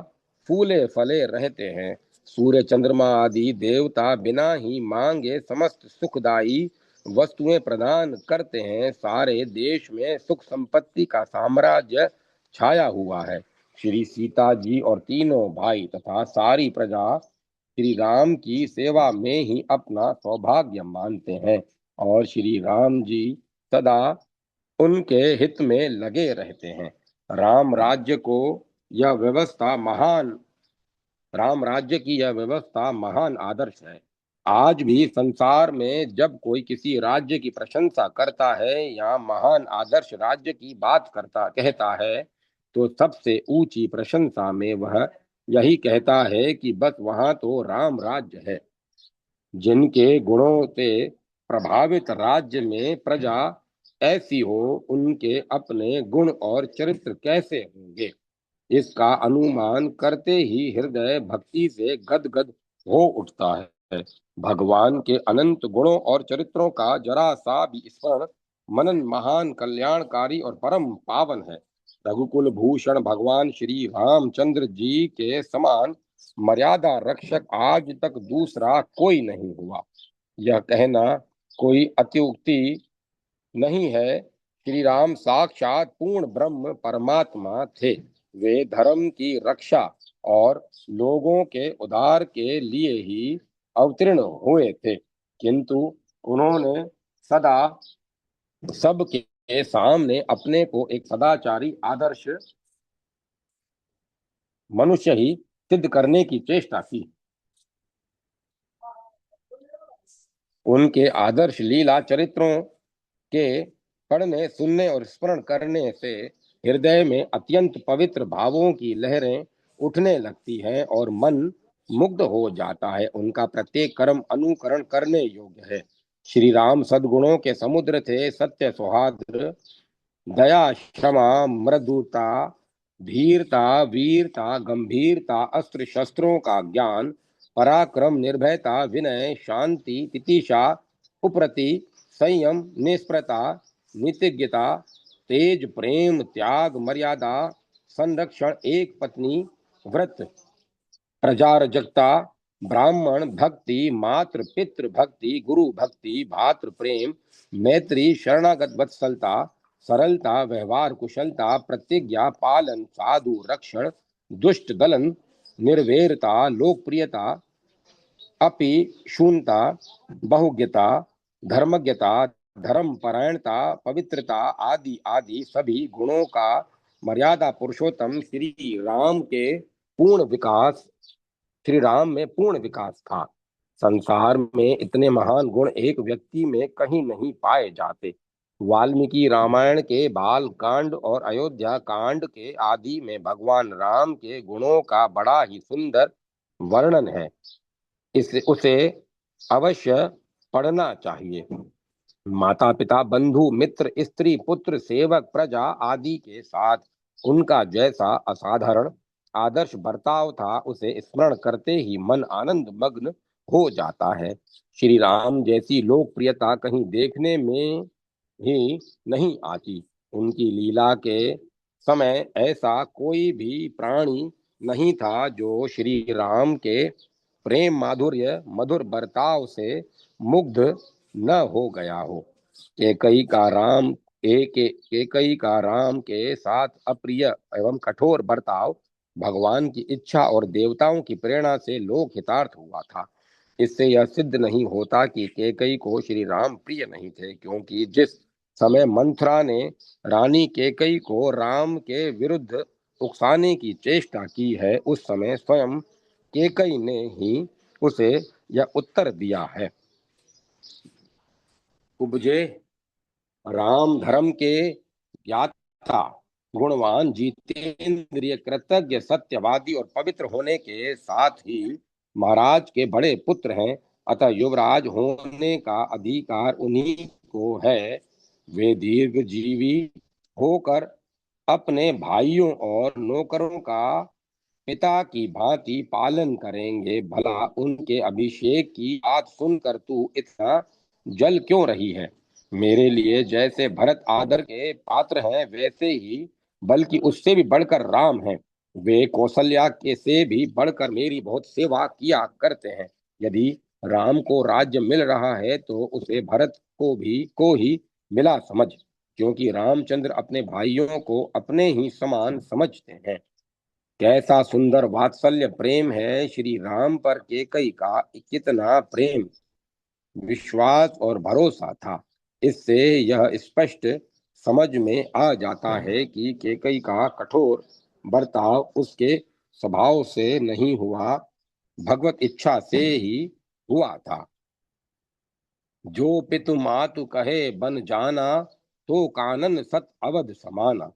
फूले फले रहते हैं। सूर्य चंद्रमा आदि देवता बिना ही मांगे समस्त सुखदायी वस्तुएं प्रदान करते हैं। सारे देश में सुख संपत्ति का साम्राज्य छाया हुआ है। श्री सीता जी और तीनों भाई तथा सारी प्रजा श्री राम की सेवा में ही अपना सौभाग्य मानते हैं और श्री राम जी सदा उनके हित में लगे रहते हैं। राम राज्य को यह व्यवस्था महान राम राज्य की यह व्यवस्था महान आदर्श है। आज भी संसार में जब कोई किसी राज्य की प्रशंसा करता है या महान आदर्श राज्य की बात करता कहता है तो सबसे ऊंची प्रशंसा में वह यही कहता है कि बस वहां तो राम राज्य है। जिनके गुणों से प्रभावित राज्य में प्रजा ऐसी हो उनके अपने गुण और चरित्र कैसे होंगे इसका अनुमान करते ही हृदय भक्ति से गदगद हो उठता है। भगवान के अनंत गुणों और चरित्रों का जरा सा भी स्मरण मनन महान कल्याणकारी और परम पावन है। रघुकुल भूषण भगवान श्री रामचंद्र जी के समान मर्यादा रक्षक आज तक दूसरा कोई नहीं हुआ। यह कहना कोई अत्युक्ति नहीं है। श्री राम साक्षात पूर्ण ब्रह्म परमात्मा थे। वे धर्म की रक्षा और लोगों के उद्धार के लिए ही अवतीर्ण हुए थे, किंतु उन्होंने सदा सबके सामने अपने को एक सदाचारी आदर्श मनुष्य ही सिद्ध करने की चेष्टा की। उनके आदर्श लीला चरित्रों के पढ़ने सुनने और स्मरण करने से हृदय में अत्यंत पवित्र भावों की लहरें उठने लगती हैं और मन मुग्ध हो जाता है। उनका प्रत्येक कर्म अनुकरण करने योग्य है। श्री राम सद्गुणों के समुद्र थे। सत्य सौहार्द दया क्षमा मृदुता धीरता, वीरता, गंभीरता, अस्त्र शस्त्रों का ज्ञान, पराक्रम, निर्भयता, विनय, शांति, तितिक्षा, उपरति, संयम, निष्प्रता, नीतिज्ञता, तेज, प्रेम, त्याग, मर्यादा, संरक्षण, एक पत्नी व्रत, प्रजारजकता, ब्राह्मण भक्ति, मातृ पितृ भक्ति, गुरु भक्ति, भातृ प्रेम, मैत्री, शरणागत वत्सलता, सरलता, व्यवहार कुशलता, प्रतिज्ञा, पालन, साधु रक्षण, दुष्ट दलन, निर्वेरता, लोकप्रियता, अपि शून्यता, बहुज्ञता, धर्मज्ञता, धर्म परायणता, पवित्रता आदि आदि सभी गुणों का मर्यादा पुरुषोत्तम श्री राम में पूर्ण विकास था। संसार में इतने महान गुण एक व्यक्ति में कहीं नहीं पाए जाते। वाल्मीकि रामायण के बाल कांड और अयोध्या कांड के आदि में भगवान राम के गुणों का बड़ा ही सुंदर वर्णन है। उसे अवश्य पढ़ना चाहिए। माता पिता, बंधु मित्र, स्त्री पुत्र, सेवक प्रजा आदि के साथ उनका जैसा असाधारण आदर्श बर्ताव था, उसे स्मरण करते ही मन आनंद मग्न हो जाता है। श्री राम जैसी लोकप्रियता कहीं देखने में ही नहीं आती। उनकी लीला के समय ऐसा कोई भी प्राणी नहीं था जो श्री राम के प्रेम माधुर्य मधुर बर्ताव से मुग्ध न हो गया हो। केकई का राम के साथ अप्रिय एवं कठोर बर्ताव भगवान की इच्छा और देवताओं की प्रेरणा से लोक हितार्थ हुआ था। इससे यह सिद्ध नहीं होता कि केकई को श्री राम प्रिय नहीं थे, क्योंकि जिस समय मंथरा ने रानी केकई को राम के विरुद्ध उकसाने की चेष्टा की है, उस समय स्वयं केकई ने ही उसे यह उत्तर दिया है। उपजे राम धर्म के ज्ञाता, गुणवान, जितेंद्रिय, कृतज्ञ, सत्यवादी और पवित्र होने के साथ ही महाराज के बड़े पुत्र हैं, अतः युवराज होने का अधिकार उन्हीं को है। वे दीर्घ जीवी होकर अपने भाइयों और नौकरों का पिता की भांति पालन करेंगे। भला उनके अभिषेक की बात सुनकर तू इतना जल क्यों रही है? मेरे लिए जैसे भरत आदर के पात्र हैं, वैसे ही बल्कि उससे भी बढ़कर राम हैं। वे कौशल्या के से भी बढ़कर मेरी बहुत सेवा किया करते हैं। यदि राम को राज्य मिल रहा है तो उसे भरत को ही मिला समझ, क्योंकि रामचंद्र अपने भाइयों को अपने ही समान समझते हैं। कैसा सुंदर वात्सल्य प्रेम है श्री राम पर केकई का! कितना प्रेम, विश्वास और भरोसा था! इससे यह स्पष्ट समझ में आ जाता है कि केकई का कठोर बर्ताव उसके स्वभाव से नहीं हुआ, भगवत इच्छा से ही हुआ था। जो पितु मातु कहे बन जाना, तो कानन सत अवध समाना।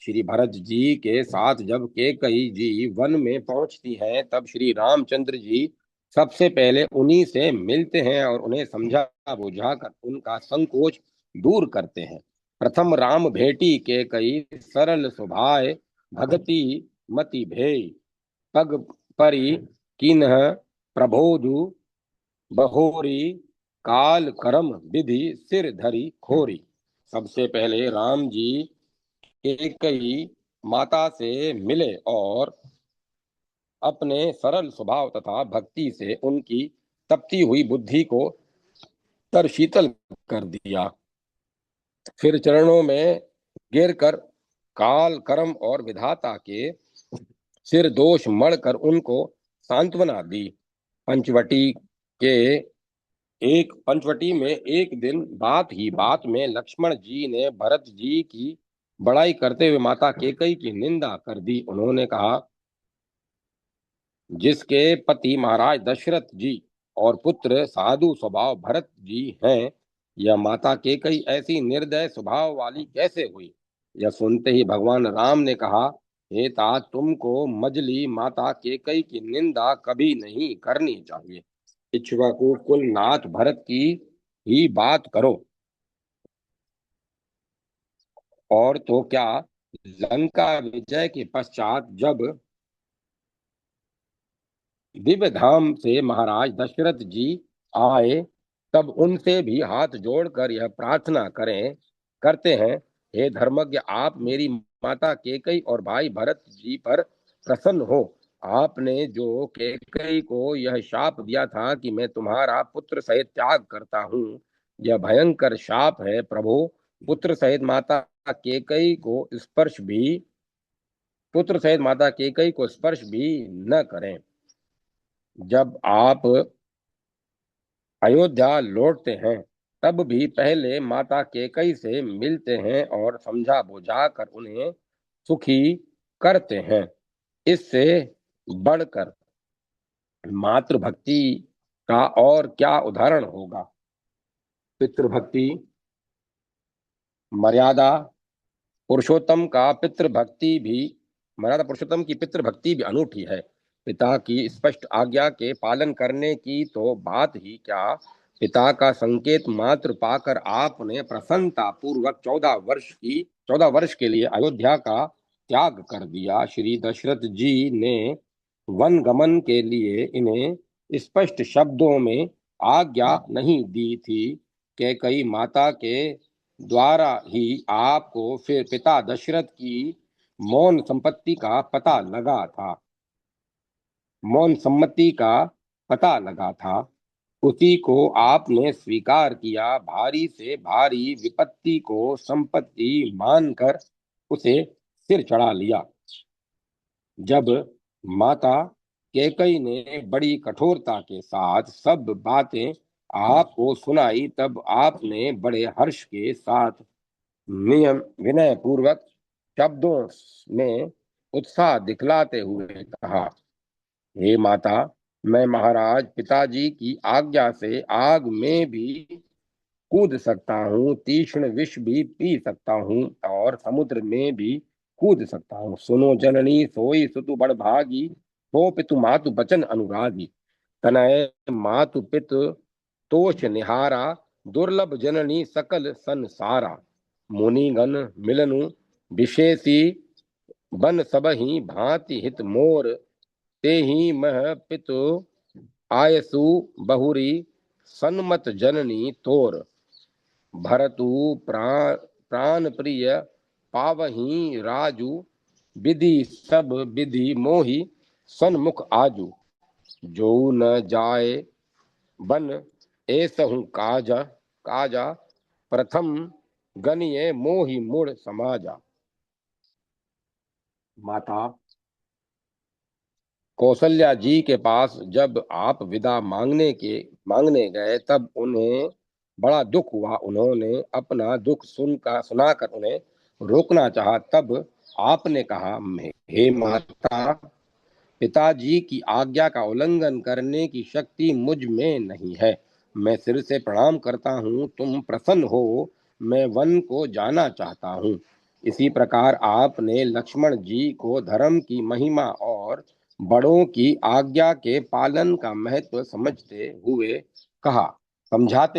श्री भरत जी के साथ जब केकई जी वन में पहुंचती हैं, तब श्री रामचंद्र जी सबसे पहले उन्हीं से मिलते हैं और उन्हें समझा बुझाकर उनका संकोच दूर करते हैं। प्रथम राम भेटी केकई, सरल स्वभाव, भगति मति भेय, पग परी किन्ह प्रबोधु बहोरी, काल करम विधि सिर धरी खोरी। सबसे पहले राम जी केकई माता से मिले और अपने सरल स्वभाव तथा भक्ति से उनकी तपती हुई बुद्धि को तर शीतल कर दिया। फिर चरणों में गिरकर काल कर्म और विधाता के सिर दोष मढ़कर उनको सांत्वना दी। पंचवटी के पंचवटी में एक दिन बात ही बात में लक्ष्मण जी ने भरत जी की बड़ाई करते हुए माता केकई की निंदा कर दी। उन्होंने कहा, जिसके पति महाराज दशरथ जी और पुत्र साधु स्वभाव भरत जी हैं, यह माता केकई ऐसी निर्दय स्वभाव वाली कैसे हुई? यह सुनते ही भगवान राम ने कहा, हे तात, तुमको मजली माता केकई की निंदा कभी नहीं करनी चाहिए। इक्ष्वाकु कुल नाथ भरत की ही बात करो, और तो क्या लंका विजय के पश्चात जब दिव्य धाम से महाराज दशरथ जी आए, तब उनसे भी हाथ जोड़कर यह प्रार्थना करते हैं, हे धर्मज्ञ, आप मेरी माता केकई और भाई भरत जी पर प्रसन्न हो। आपने जो केकई को यह शाप दिया था कि मैं तुम्हारा पुत्र सहित त्याग करता हूँ, यह भयंकर शाप है। प्रभु, पुत्र सहित माता केकई को स्पर्श भी पुत्र सहित माता केकई को स्पर्श भी न करें। जब आप अयोध्या लौटते हैं, तब भी पहले माता केकई से मिलते हैं और समझा बुझा कर उन्हें सुखी करते हैं। इससे बढ़कर मातृभक्ति का और क्या उदाहरण होगा। पितृभक्ति मर्यादा पुरुषोत्तम का पितृभक्ति भी मर्यादा पुरुषोत्तम की पितृभक्ति भी अनूठी है। पिता की स्पष्ट आज्ञा के पालन करने की तो बात ही क्या, पिता का संकेत मात्र पाकर आपने प्रसन्नता पूर्वक 14 वर्ष के लिए अयोध्या का त्याग कर दिया। श्री दशरथ जी ने वन गमन के लिए इन्हें स्पष्ट शब्दों में आज्ञा नहीं दी थी। कैकई माता के द्वारा ही आपको फिर पिता दशरथ की मौन संपत्ति का पता लगा था मौन सम्मति का पता लगा था। उसी को आपने स्वीकार किया। भारी से भारी विपत्ति को संपत्ति मानकर उसे सिर चढ़ा लिया। जब माता कैकई ने बड़ी कठोरता के साथ सब बातें आपको सुनाई, तब आपने बड़े हर्ष के साथ नियम विनय पूर्वक शब्दों में उत्साह दिखलाते हुए कहा, हे माता, मैं महाराज पिताजी की आज्ञा से आग में भी कूद सकता हूँ, तीक्ष्ण विष भी पी सकता हूँ और समुद्र में भी कूद सकता हूँ। सुनो जननी, सोई सुतु बड़ भागी, तो पितु मातु बचन अनुरागी। तनय मातु पितु तोष निहारा, दुर्लभ जननी सकल संसारा। मुनिगण मिलनु विशेषी, बन सबहि भांति हित मोर। ते ही मह पितु आयसु बहुरी, सन्मत जननी तोर। भरतु प्राण प्रिय पावही राजू, विधि सब विधि मोहि सन्मुख आजू। जो न जाए बन ऐसहु काजा काजा, प्रथम गनिये मोहि मूढ़ समाजा। माता कौशल्या जी के पास जब आप विदा मांगने गए, तब उन्हें बड़ा दुख हुआ। उन्होंने अपना दुख सुनाकर उन्हें रोकना चाहा। तब आपने कहा, हे माता, पिताजी की आज्ञा का उल्लंघन करने की शक्ति मुझ में नहीं है। मैं सिर से प्रणाम करता हूँ, तुम प्रसन्न हो, मैं वन को जाना चाहता हूँ। इसी प्रकार आपने लक्ष्मण जी को धर्म की महिमा और बड़ों की आज्ञा के पालन का महत्व समझाते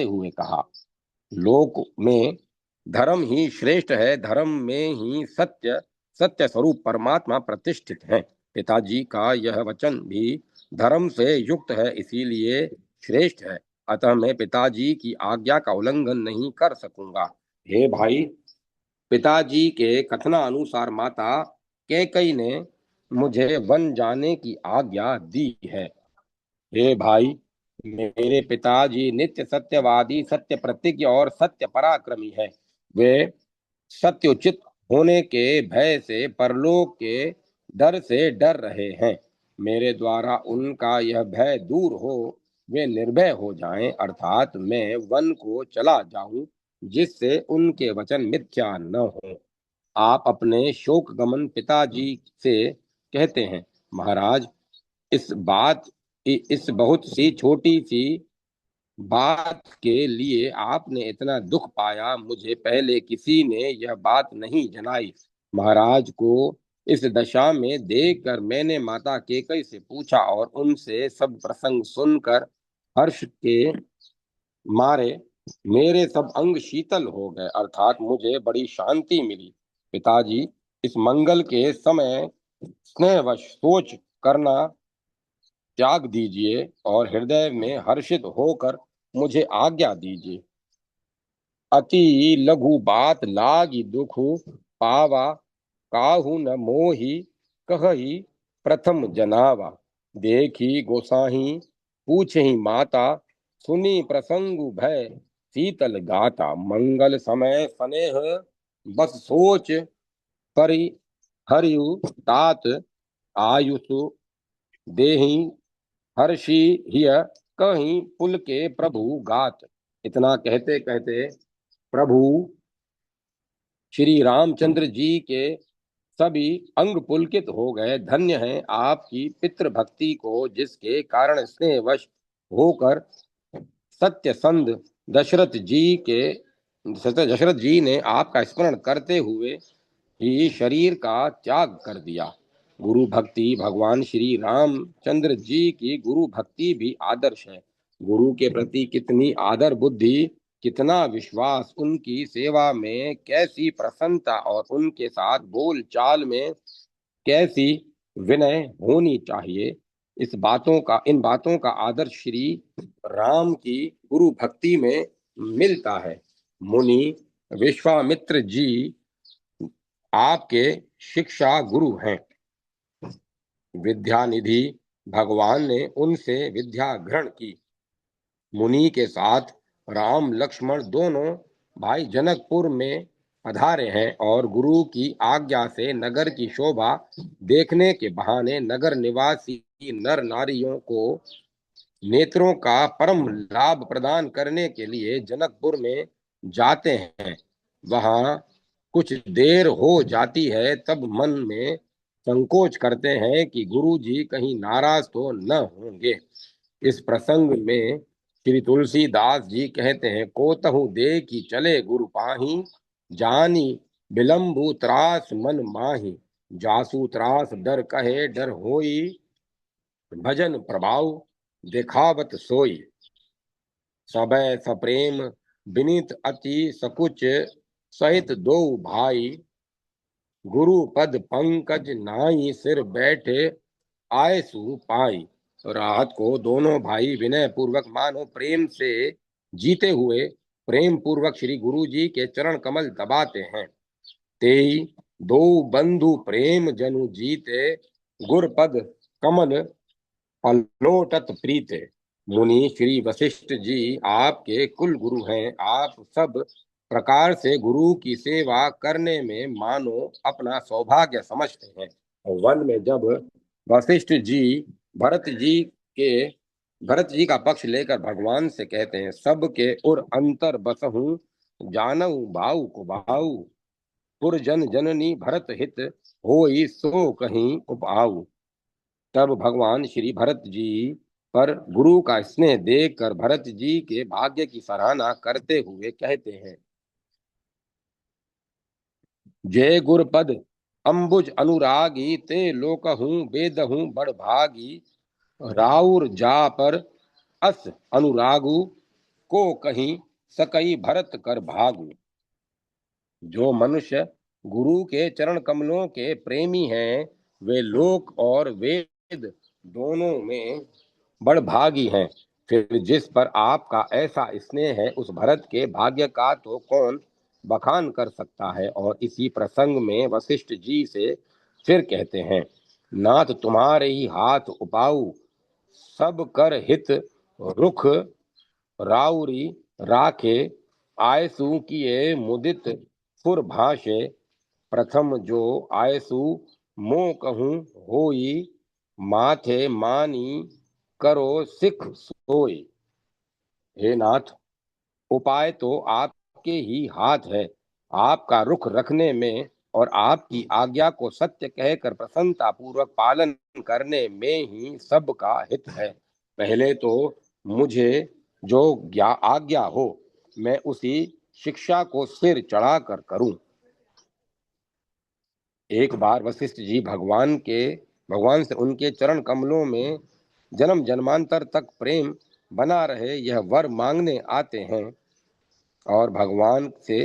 हुए कहा, लोक में धर्म ही श्रेष्ठ है, धर्म में ही सत्य स्वरूप परमात्मा प्रतिष्ठित है। पिताजी का यह वचन भी धर्म से युक्त है, इसीलिए श्रेष्ठ है। अतः मैं पिताजी की आज्ञा का उल्लंघन नहीं कर सकूंगा। हे भाई, पिताजी के कथनानुसार माता कैकई ने मुझे वन जाने की आज्ञा दी है। हे भाई, मेरे पिताजी नित्य सत्यवादी, सत्य प्रतिज्ञ और सत्य पराक्रमी है। वे सत्योचित होने के भय से परलोक के डर से डर रहे हैं। मेरे द्वारा उनका यह भय दूर हो, वे निर्भय हो जाएं, अर्थात मैं वन को चला जाऊं, जिससे उनके वचन मिथ्या न हो। आप अपने शोक गमन पिताजी से कहते हैं, महाराज, इस बात इस बहुत सी छोटी सी बात के लिए आपने इतना दुख पाया, मुझे पहले किसी ने यह बात नहीं जनाई। महाराज को इस दशा में देखकर मैंने माता केकई से पूछा और उनसे सब प्रसंग सुनकर हर्ष के मारे मेरे सब अंग शीतल हो गए, अर्थात मुझे बड़ी शांति मिली। पिताजी, इस मंगल के समय स्नेहवश सोच करना त्याग दीजिए और हृदय में हर्षित होकर मुझे आज्ञा दीजिए। अति लघु बात लागी दुख पावा, काहू न मोही कहही प्रथम जनावा। देखी गोसाही पूछही माता, सुनी प्रसंगु भय शीतल गाता। मंगल समय स्नेह बस सोच करी हरियु तात, आयुषु देहि हर्षि हिय कहीं पुल के प्रभु गात। इतना कहते कहते प्रभु श्री रामचंद्र जी के सभी अंग पुलकित हो गए। धन्य है आपकी पितृ भक्ति को, जिसके कारण स्नेहवश होकर सत्यसंध दशरथ जी ने आपका स्मरण करते हुए ही शरीर का त्याग कर दिया। गुरु भक्ति भगवान श्री रामचंद्र जी की गुरु भक्ति भी आदर्श है। गुरु के प्रति कितनी आदर बुद्धि, कितना विश्वास, उनकी सेवा में कैसी प्रसन्नता और उनके साथ बोल चाल में कैसी विनय होनी चाहिए। इन बातों का आदर्श श्री राम की गुरु भक्ति में मिलता है। मुनि विश्वामित्र जी आपके शिक्षा गुरु हैं। विद्यानिधि भगवान ने उनसे विद्या ग्रहण की। मुनि के साथ राम लक्ष्मण दोनों भाई जनकपुर में पधारे हैं और गुरु की आज्ञा से नगर की शोभा देखने के बहाने नगर निवासी नर नारियों को नेत्रों का परम लाभ प्रदान करने के लिए जनकपुर में जाते हैं। वहां कुछ देर हो जाती है, तब मन में संकोच करते हैं कि गुरु जी कहीं नाराज तो न होंगे। इस प्रसंग में श्री तुलसीदास जी कहते हैं, कोतहु दे की चले गुरु पाही, जानी विलंबु त्रास मन माही। जासु त्रास डर कहे डर होई, भजन प्रभाव देखावत सोई। सबय सप्रेम विनीत अति सकुच, सहित दो भाई गुरु पद पंकज नाई। सिर बैठे आए सु पाई। तो राहत को दोनों भाई विनय पूर्वक मानो प्रेम से जीते हुए प्रेम पूर्वक श्री गुरु जी के चरण कमल दबाते हैं। तेई दो बंधु प्रेम जनु जीते, गुरपद कमल पलोटत प्रीते। मुनि श्री वशिष्ठ जी आपके कुल गुरु हैं। आप सब प्रकार से गुरु की सेवा करने में मानो अपना सौभाग्य समझते हैं। वन में जब वशिष्ठ जी भरत जी के भरत जी का पक्ष लेकर भगवान से कहते हैं, सबके उर अंतर बसहु, जानऊ भाऊ को भाऊ। पुर जन जननी भरत हित, होई सो कहीं उपाऊ। तब भगवान श्री भरत जी पर गुरु का स्नेह देखकर भरत जी के भाग्य की सराहना करते हुए कहते हैं, जय गुरपद अंबुज अनुरागी, ते लोकहूं वेदहूं बड़ भागी। राउर जा पर अस अनुरागु, को कहीं सकई भरत कर भागु। जो मनुष्य गुरु के चरण कमलों के प्रेमी हैं, वे लोक और वेद दोनों में बड़ भागी हैं। फिर जिस पर आपका ऐसा स्नेह है, उस भरत के भाग्य का तो कौन बखान कर सकता है। और इसी प्रसंग में वशिष्ठ जी से फिर कहते हैं, नाथ तुम्हारे ही हाथ उपाऊ, सब कर हित रुख राउरी राखे। आयसु किए मुदित फुर भाषे, प्रथम जो आयसु मो कहूँ होई। माथे मानी करो सिख सोई। हे नाथ, उपाय तो आपके ही हाथ है। आपका रुख रखने में और आपकी आज्ञा को सत्य कहकर प्रसन्नता पूर्वक पालन करने में ही सबका हित है। पहले तो मुझे जो आज्ञा हो, मैं उसी शिक्षा को सिर चढ़ाकर करूं। एक बार वशिष्ठ जी भगवान से उनके चरण कमलों में जन्म जन्मांतर तक प्रेम बना रहे यह वर मांगने आते हैं और भगवान से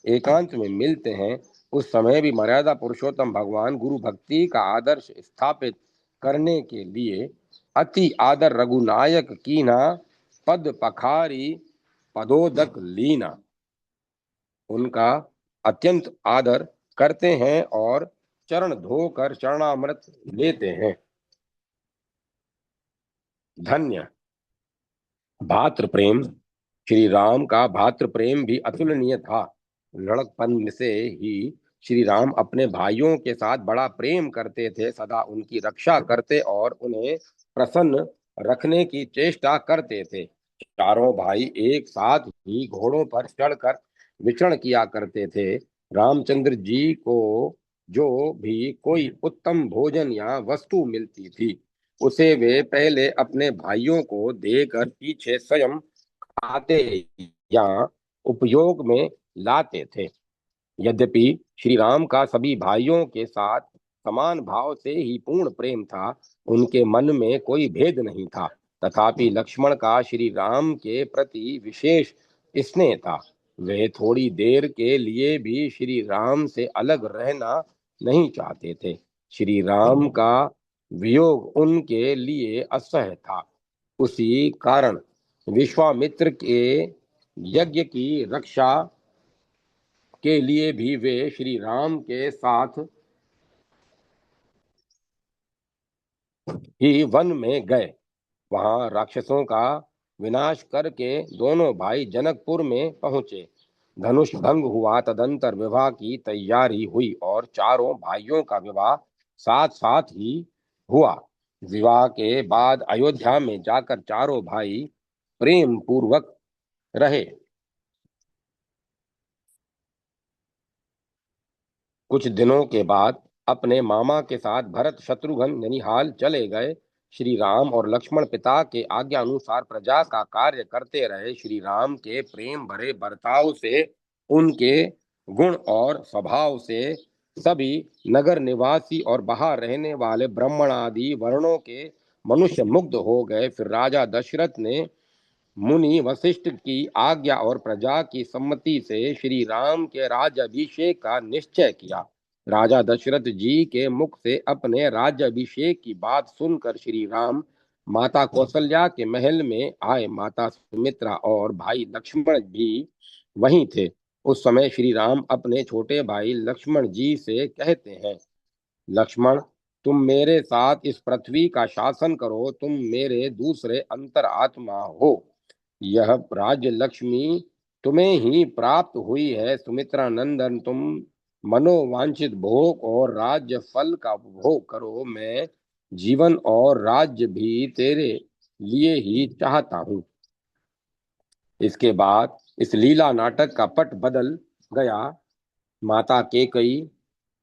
एकांत में मिलते हैं। उस समय भी मर्यादा पुरुषोत्तम भगवान गुरु भक्ति का आदर्श स्थापित करने के लिए अति आदर रघुनायक कीना, पद पखारी पदोदक लीना, उनका अत्यंत आदर करते हैं और चरण धोकर चरणामृत लेते हैं। धन्य भातृ प्रेम। श्री राम का भातृ प्रेम भी अतुलनीय था। लड़कपन से ही श्री राम अपने भाइयों के साथ बड़ा प्रेम करते थे, सदा उनकी रक्षा करते और उन्हें प्रसन्न रखने की चेष्टा करते थे। चारों भाई एक साथ ही घोड़ों पर चढ़कर विचरण किया करते थे। रामचंद्र जी को जो भी कोई उत्तम भोजन या वस्तु मिलती थी, उसे वे पहले अपने भाइयों को देकर पीछे स्वयं खाते या उपयोग में लाते थे। यद्यपि श्री राम का सभी भाइयों के साथ समान भाव से ही पूर्ण प्रेम था, उनके मन में कोई भेद नहीं था, तथापि लक्ष्मण का श्री राम के प्रति विशेष स्नेह था। वे थोड़ी देर के लिए भी श्री राम से अलग रहना नहीं चाहते थे। श्री राम का वियोग उनके लिए असह्य था। उसी कारण विश्वामित्र के यज्ञ की रक्षा के लिए भी वे श्री राम के साथ ही वन में गए। वहां राक्षसों का विनाश करके दोनों भाई जनकपुर में पहुंचे। धनुष भंग हुआ, तदंतर विवाह की तैयारी हुई और चारों भाइयों का विवाह साथ साथ ही हुआ। विवाह के बाद अयोध्या में जाकर चारों भाई प्रेम पूर्वक रहे। कुछ दिनों के बाद अपने मामा के साथ भरत शत्रुघ्न ननिहाल चले गए। श्री राम और लक्ष्मण पिता के आज्ञा अनुसार प्रजा का कार्य करते रहे। श्री राम के प्रेम भरे बर्ताव से, उनके गुण और स्वभाव से सभी नगर निवासी और बाहर रहने वाले ब्राह्मण आदि वर्णों के मनुष्य मुग्ध हो गए। फिर राजा दशरथ ने मुनि वशिष्ठ की आज्ञा और प्रजा की सम्मति से श्री राम के राज्याभिषेक का निश्चय किया। राजा दशरथ जी के मुख से अपने राज्याभिषेक की बात सुनकर श्री राम माता कौशल्या के महल में आए। माता सुमित्रा और भाई लक्ष्मण भी वहीं थे। उस समय श्री राम अपने छोटे भाई लक्ष्मण जी से कहते हैं, लक्ष्मण, तुम मेरे साथ इस पृथ्वी का शासन करो, तुम मेरे दूसरे अंतरात्मा हो। यह राज्य लक्ष्मी तुम्हें ही प्राप्त हुई है। सुमित्रा नंदन, तुम मनोवांछित भोग और राज्य फल का उपभोग करो। मैं जीवन और राज्य भी तेरे लिए ही चाहता हूँ। इसके बाद इस लीला नाटक का पट बदल गया। माता केकई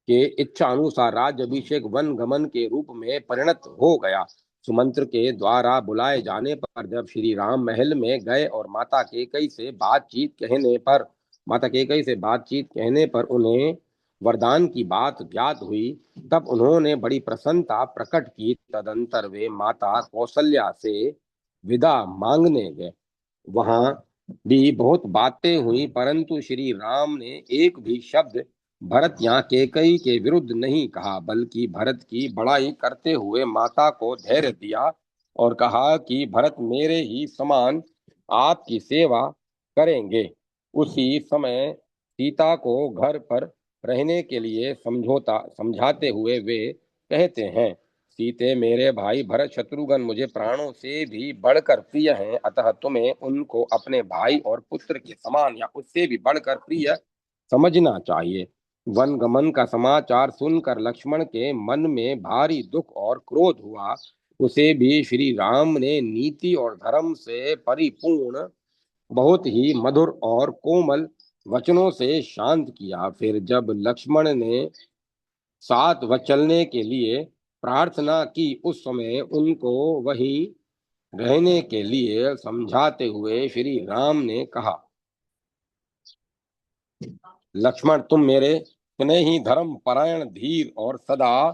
के इच्छा अनुसार राज्य अभिषेक वन गमन के रूप में परिणत हो गया। सुमंत्र के द्वारा बुलाए जाने पर जब श्री राम महल में गए और माता केकई से बातचीत कहने पर उन्हें वरदान की बात ज्ञात हुई, तब उन्होंने बड़ी प्रसन्नता प्रकट की। तदंतर वे माता कौशल्या से विदा मांगने गए। वहां भी बहुत बातें हुई, परंतु श्री राम ने एक भी शब्द भरत या केकई के विरुद्ध नहीं कहा, बल्कि भरत की बड़ाई करते हुए माता को धैर्य दिया और कहा कि भरत मेरे ही समान आपकी सेवा करेंगे। उसी समय सीता को घर पर रहने के लिए समझाते हुए वे कहते हैं, सीते, मेरे भाई भरत शत्रुघ्न मुझे प्राणों से भी बढ़कर प्रिय हैं, अतः तुम्हें उनको अपने भाई और पुत्र के समान या उससे भी बढ़कर प्रिय समझना चाहिए। वन गमन का समाचार सुनकर लक्ष्मण के मन में भारी दुख और क्रोध हुआ। उसे भी श्री राम ने नीति और धर्म से परिपूर्ण बहुत ही मधुर और कोमल वचनों से शांत किया। फिर जब लक्ष्मण ने साथ चलने के लिए प्रार्थना की, उस समय उनको वहीं रहने के लिए समझाते हुए श्री राम ने कहा, लक्ष्मण, तुम मेरे स्नेही, धर्म परायण, धीर और सदा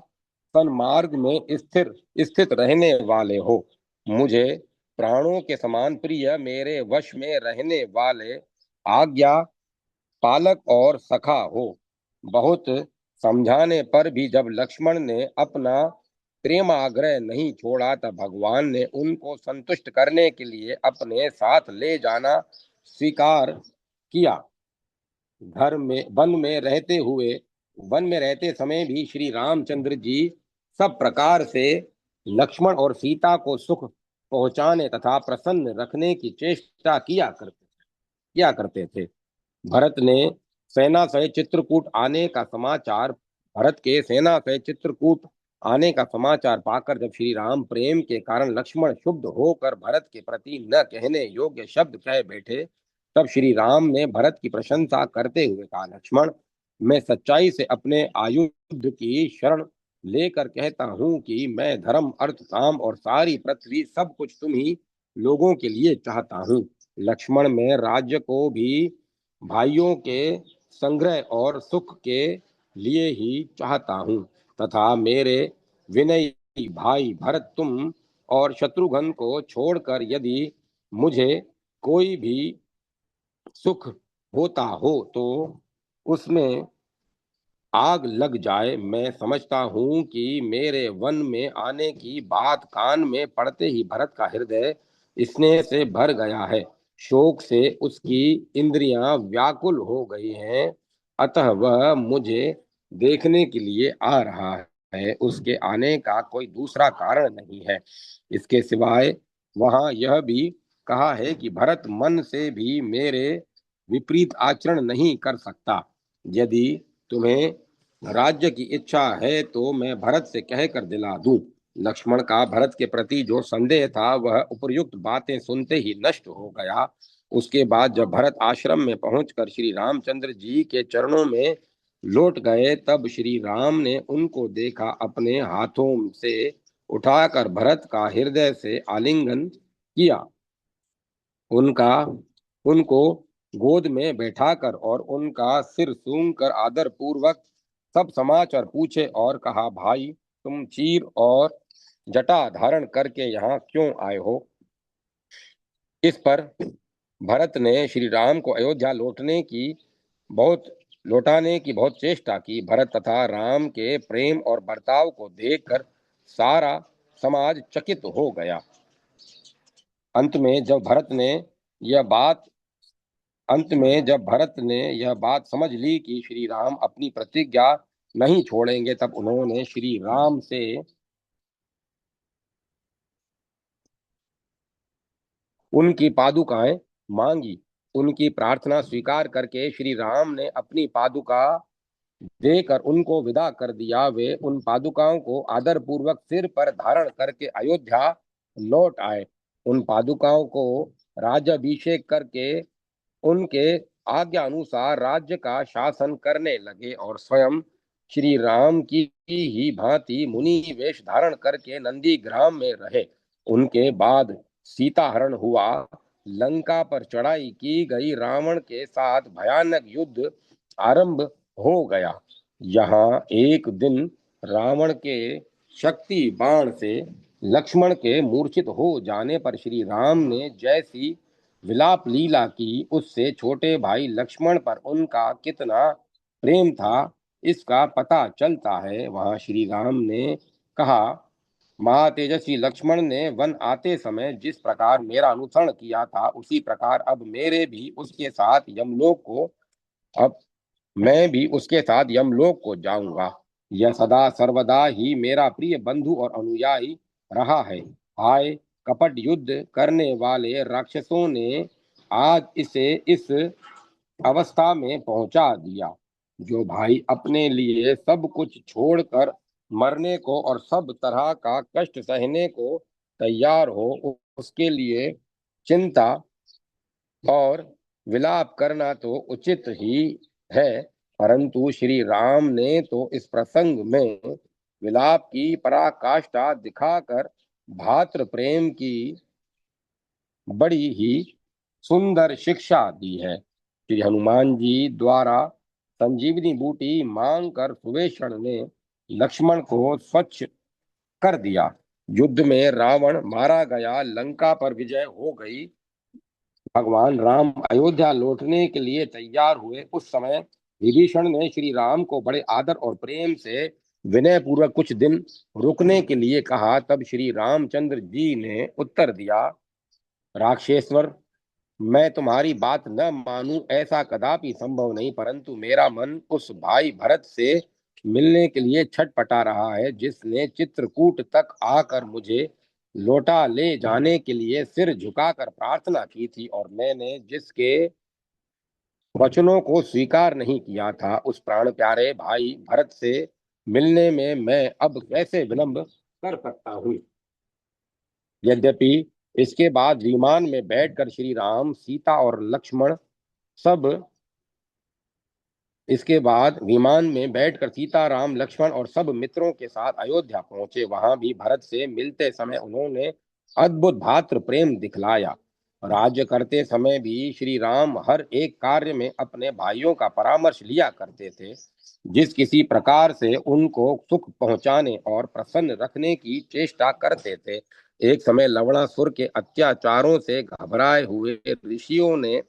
सन्मार्ग में स्थिर स्थित रहने वाले हो। मुझे प्राणों के समान प्रिय, मेरे वश में रहने वाले, आज्ञा पालक और सखा हो। बहुत समझाने पर भी जब लक्ष्मण ने अपना प्रेमाग्रह नहीं छोड़ा तब भगवान ने उनको संतुष्ट करने के लिए अपने साथ ले जाना स्वीकार किया। घर में वन में रहते समय भी श्री रामचंद्र जी सब प्रकार से लक्ष्मण और सीता को सुख पहुंचाने तथा प्रसन्न रखने की चेष्टा किया करते थे। भरत ने सेना सहित चित्रकूट आने का समाचार भरत के सेना सहित चित्रकूट आने का समाचार पाकर जब श्री राम प्रेम के कारण लक्ष्मण क्षुब्ध होकर भरत के प्रति न कहने योग्य शब्द कह बैठे, तब श्री राम ने भरत की प्रशंसा करते हुए कहा, लक्ष्मण, मैं सच्चाई से अपने आयुध की शरण लेकर कहता हूं कि मैं धर्म अर्थ काम और सारी पृथ्वी सब कुछ तुम ही लोगों के लिए चाहता हूं। लक्ष्मण, मैं राज्य को भी भाइयों के संग्रह और सुख के लिए ही चाहता हूँ तथा मेरे विनयी भाई भरत तुम और शत्रुघ्न को छोड़कर यदि मुझे कोई भी सुख होता हो तो उसमें आग लग जाए। मैं समझता हूँ कि मेरे वन में आने की बात कान में पड़ते ही भरत का हृदय स्नेह से भर गया है, शोक से उसकी इंद्रियां व्याकुल हो गई हैं, अतः वह मुझे देखने के लिए आ रहा है। उसके आने का कोई दूसरा कारण नहीं है। इसके सिवाय वहां यह भी कहा है कि भरत मन से भी मेरे विपरीत आचरण नहीं कर सकता। यदि तुम्हें राज्य की इच्छा है तो मैं भरत से कहकर दिला दूं। लक्ष्मण का भरत के प्रति जो संदेह था वह उपर्युक्त बातें सुनते ही नष्ट हो गया। उसके बाद जब भरत आश्रम में पहुंचकर श्री रामचंद्र जी के चरणों में लौट गए तब श्री राम ने उनको देखा, अपने हाथों से उठाकर भरत का हृदय से आलिंगन किया, उनका उनको गोद में बैठाकर और उनका सिर सूंघ कर आदर पूर्वक सब समाचार पूछे और कहा, भाई, तुम चीर और जटा धारण करके यहाँ क्यों आए हो। इस पर भरत ने श्री राम को अयोध्या लौटाने की बहुत चेष्टा की। भरत तथा राम के प्रेम और बर्ताव को देखकर सारा समाज चकित हो गया। अंत में जब भरत ने यह बात अंत में जब भरत ने यह बात समझ ली कि श्री राम अपनी प्रतिज्ञा नहीं छोड़ेंगे तब उन्होंने श्री राम से उनकी पादुकाएं मांगी। उनकी प्रार्थना स्वीकार करके श्री राम ने अपनी पादुका देकर उनको विदा कर दिया। वे उन पादुकाओं को आदर पूर्वक सिर पर धारण करके अयोध्या लौट आए। उन पादुकाओं को राज्याभिषेक करके उनके आज्ञा अनुसार राज्य का शासन करने लगे और स्वयं श्री राम की ही भांति मुनि वेश धारण करके नंदी ग्राम में रहे। उनके बाद सीता हरण हुआ, लंका पर चढ़ाई की गई, रावण के साथ भयानक युद्ध आरंभ हो गया। यहाँ एक दिन रावण के शक्ति बाण से लक्ष्मण के मूर्छित हो जाने पर श्री राम ने जैसी विलाप लीला की, उससे छोटे भाई लक्ष्मण पर उनका कितना प्रेम था इसका पता चलता है। वहां श्री राम ने कहा, महातेजस्वी लक्ष्मण ने वन आते समय जिस प्रकार मेरा अनुसरण किया था उसी प्रकार अब मैं भी उसके साथ यमलोक को जाऊंगा। यह सदा सर्वदा ही मेरा प्रिय बंधु और अनुयायी रहा है। हाय, कपट युद्ध करने वाले राक्षसों ने आज इसे इस अवस्था में पहुंचा दिया। जो भाई अपने लिए सब कुछ छोड़कर मरने को और सब तरह का कष्ट सहने को तैयार हो, उसके लिए चिंता और विलाप करना तो उचित ही है, परंतु श्री राम ने तो इस प्रसंग में विलाप की पराकाष्ठा दिखाकर भातृ प्रेम की बड़ी ही सुंदर शिक्षा दी है। श्री हनुमान जी द्वारा संजीवनी बूटी मांग कर सुवेशण ने लक्ष्मण को स्वच्छ कर दिया। युद्ध में रावण मारा गया, लंका पर विजय हो गई। भगवान राम अयोध्या लौटने के लिए तैयार हुए। उस समय विभीषण ने श्री राम को बड़े आदर और प्रेम से विनय पूर्वक कुछ दिन रुकने के लिए कहा। तब श्री रामचंद्र जी ने उत्तर दिया, राक्षेश्वर, मैं तुम्हारी बात न मानूं ऐसा कदापि संभव नहीं, परंतु मेरा मन उस भाई भरत से मिलने के लिए छटपटा रहा है जिसने चित्रकूट तक आकर मुझे लौटा ले जाने के लिए सिर झुकाकर प्रार्थना की थी, और मैंने जिसके वचनों को स्वीकार नहीं किया था, उस प्राण प्यारे भाई भरत से मिलने में मैं अब कैसे विलंब कर सकता हूँ। यद्यपि इसके बाद विमान में बैठकर श्री राम, सीता और लक्ष्मण सब इसके बाद विमान में बैठकर सीताराम, लक्ष्मण और सब मित्रों के साथ अयोध्या पहुंचे। वहां भी भरत से मिलते समय उन्होंने अद्भुत भातृ प्रेम दिखलाया। राज्य करते समय भी श्री राम हर एक कार्य में अपने भाइयों का परामर्श लिया करते थे। जिस किसी प्रकार से उनको सुख पहुंचाने और प्रसन्न रखने की चेष्टा करते थे। एक समय लवणासुर के अत्याचारों से घबराए हुए ऋषियों ने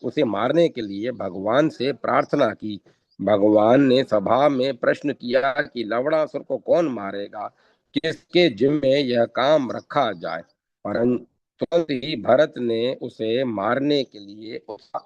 उसे मारने के लिए भगवान से प्रार्थना की। भगवान ने सभा में प्रश्न किया कि लवणासुर को कौन मारेगा, किसके जिम्मे यह काम रखा जाए। परंतु तुरंत ही भरत ने उसे मारने के लिए उत्साह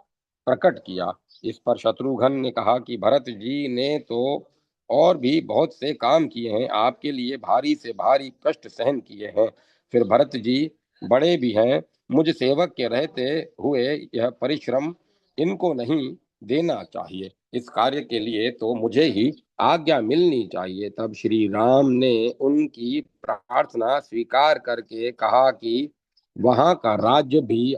प्रकट किया। इस पर शत्रुघ्न ने कहा कि भरत जी ने तो और भी बहुत से काम किए हैं, आपके लिए भारी से भारी कष्ट सहन किए हैं, फिर भरत जी बड़े भी हैं, मुझ सेवक के रहते हुए यह परिश्रम इनको नहीं देना चाहिए। इस कार्य के लिए तो मुझे ही आज्ञा मिलनी चाहिए। तब श्री राम ने उनकी प्रार्थना स्वीकार करके कहा कि वहां का राज्य भी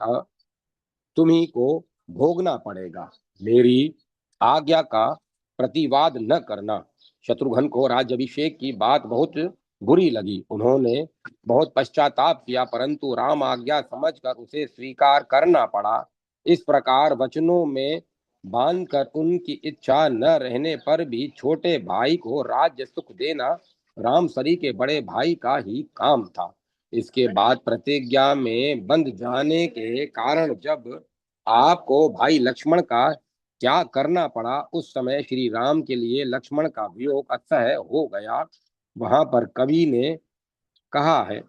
तुम्ही को भोगना पड़ेगा, मेरी आज्ञा का प्रतिवाद न करना। शत्रुघ्न को राज्यभिषेक की बात बहुत बुरी लगी। उन्होंने बहुत पश्चाताप किया, परंतु राम आज्ञा समझकर उसे स्वीकार करना पड़ा। इस प्रकार वचनों में बांधकर उनकी इच्छा न रहने पर भी छोटे भाई को राज्य सुख देना रामसरी के बड़े भाई का ही काम था। इसके बाद प्रतिज्ञा में बंध जाने के कारण जब आपको भाई लक्ष्मण का त्याग करना पड़ा, उस समय श्री राम के लिए लक्ष्मण का वियोग असह्य हो गया। वहां पर कवि ने कहा है,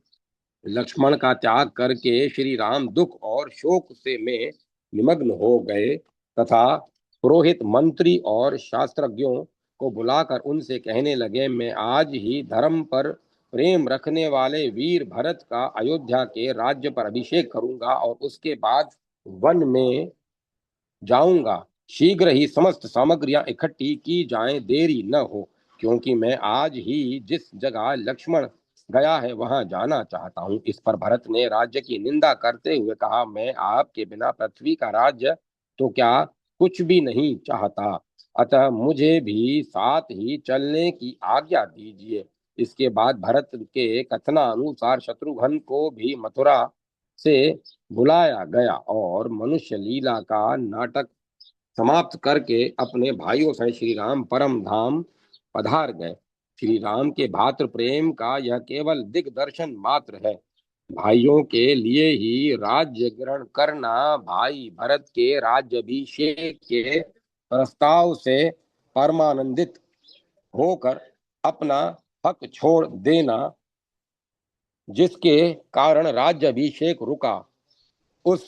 लक्ष्मण का त्याग करके श्री राम दुख और शोक से में निमग्न हो गए तथा पुरोहित, मंत्री और शास्त्रज्ञों को बुलाकर उनसे कहने लगे, मैं आज ही धर्म पर प्रेम रखने वाले वीर भरत का अयोध्या के राज्य पर अभिषेक करूंगा और उसके बाद वन में जाऊंगा। शीघ्र ही समस्त सामग्रियां इकट्ठी की जाएं, देरी न हो, क्योंकि मैं आज ही जिस जगह लक्ष्मण गया है वहां जाना चाहता हूं। इस पर भरत ने राज्य की निंदा करते हुए कहा, मैं आपके बिना पृथ्वी का राज्य तो क्या कुछ भी नहीं चाहता, अतः मुझे भी साथ ही चलने की आज्ञा दीजिए। इसके बाद भरत के कथनानुसार शत्रुघ्न को भी मथुरा से बुलाया गया और मनुष्य लीला का नाटक समाप्त करके अपने भाइयों सहित श्री राम परम धाम पधार गए। श्री राम के भातृ प्रेम का यह केवल दिग्दर्शन मात्र है। भाइयों के लिए ही राज्य ग्रहण करना, भाई भरत के राज्याभिषेक के प्रस्ताव से परमानंदित होकर अपना हक छोड़ देना, जिसके कारण राज्याभिषेक रुका, उस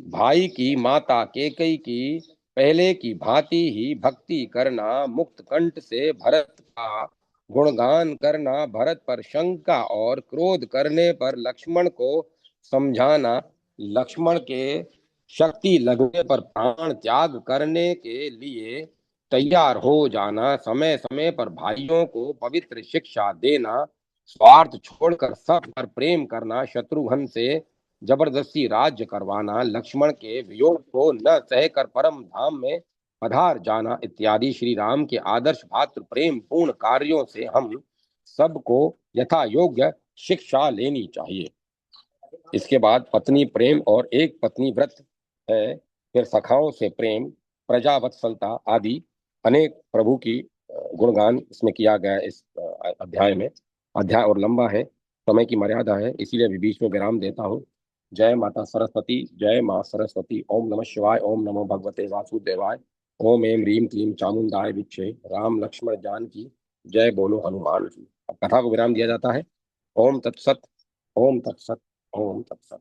भाई की माता केकई की पहले की भांति ही भक्ति करना, मुक्त कंठ से भरत का गुणगान करना, भरत पर शंका और क्रोध करने पर लक्ष्मण को समझाना, लक्ष्मण के शक्ति लगने पर प्राण त्याग करने के लिए तैयार हो जाना, समय समय पर भाइयों को पवित्र शिक्षा देना, स्वार्थ छोड़कर सब पर प्रेम करना, शत्रुघ्न से जबरदस्ती राज्य करवाना, लक्ष्मण के वियोग को न सहकर परम धाम में पधार जाना इत्यादि श्री राम के आदर्श भातृ प्रेम पूर्ण कार्यों से हम सबको यथा योग्य शिक्षा लेनी चाहिए। इसके बाद पत्नी प्रेम और एक पत्नी व्रत है, फिर सखाओं से प्रेम, प्रजावत्सलता आदि अनेक प्रभु की गुणगान इसमें किया गया है। इस अध्याय में, अध्याय और लंबा है, समय की मर्यादा है, इसीलिए अभी बीच में विराम देता हूँ। जय माता सरस्वती, जय माँ सरस्वती। ओम नमः शिवाय, ओम नमो भगवते वासुदेवाय। ओम एम रीम क्लीम चामुंडाय विच्चे राम लक्ष्मण जानकी जय बोलो हनुमान की। अब कथा को विराम दिया जाता है। ओम तत्सत। ओम तत्सत। ओम तत्सत।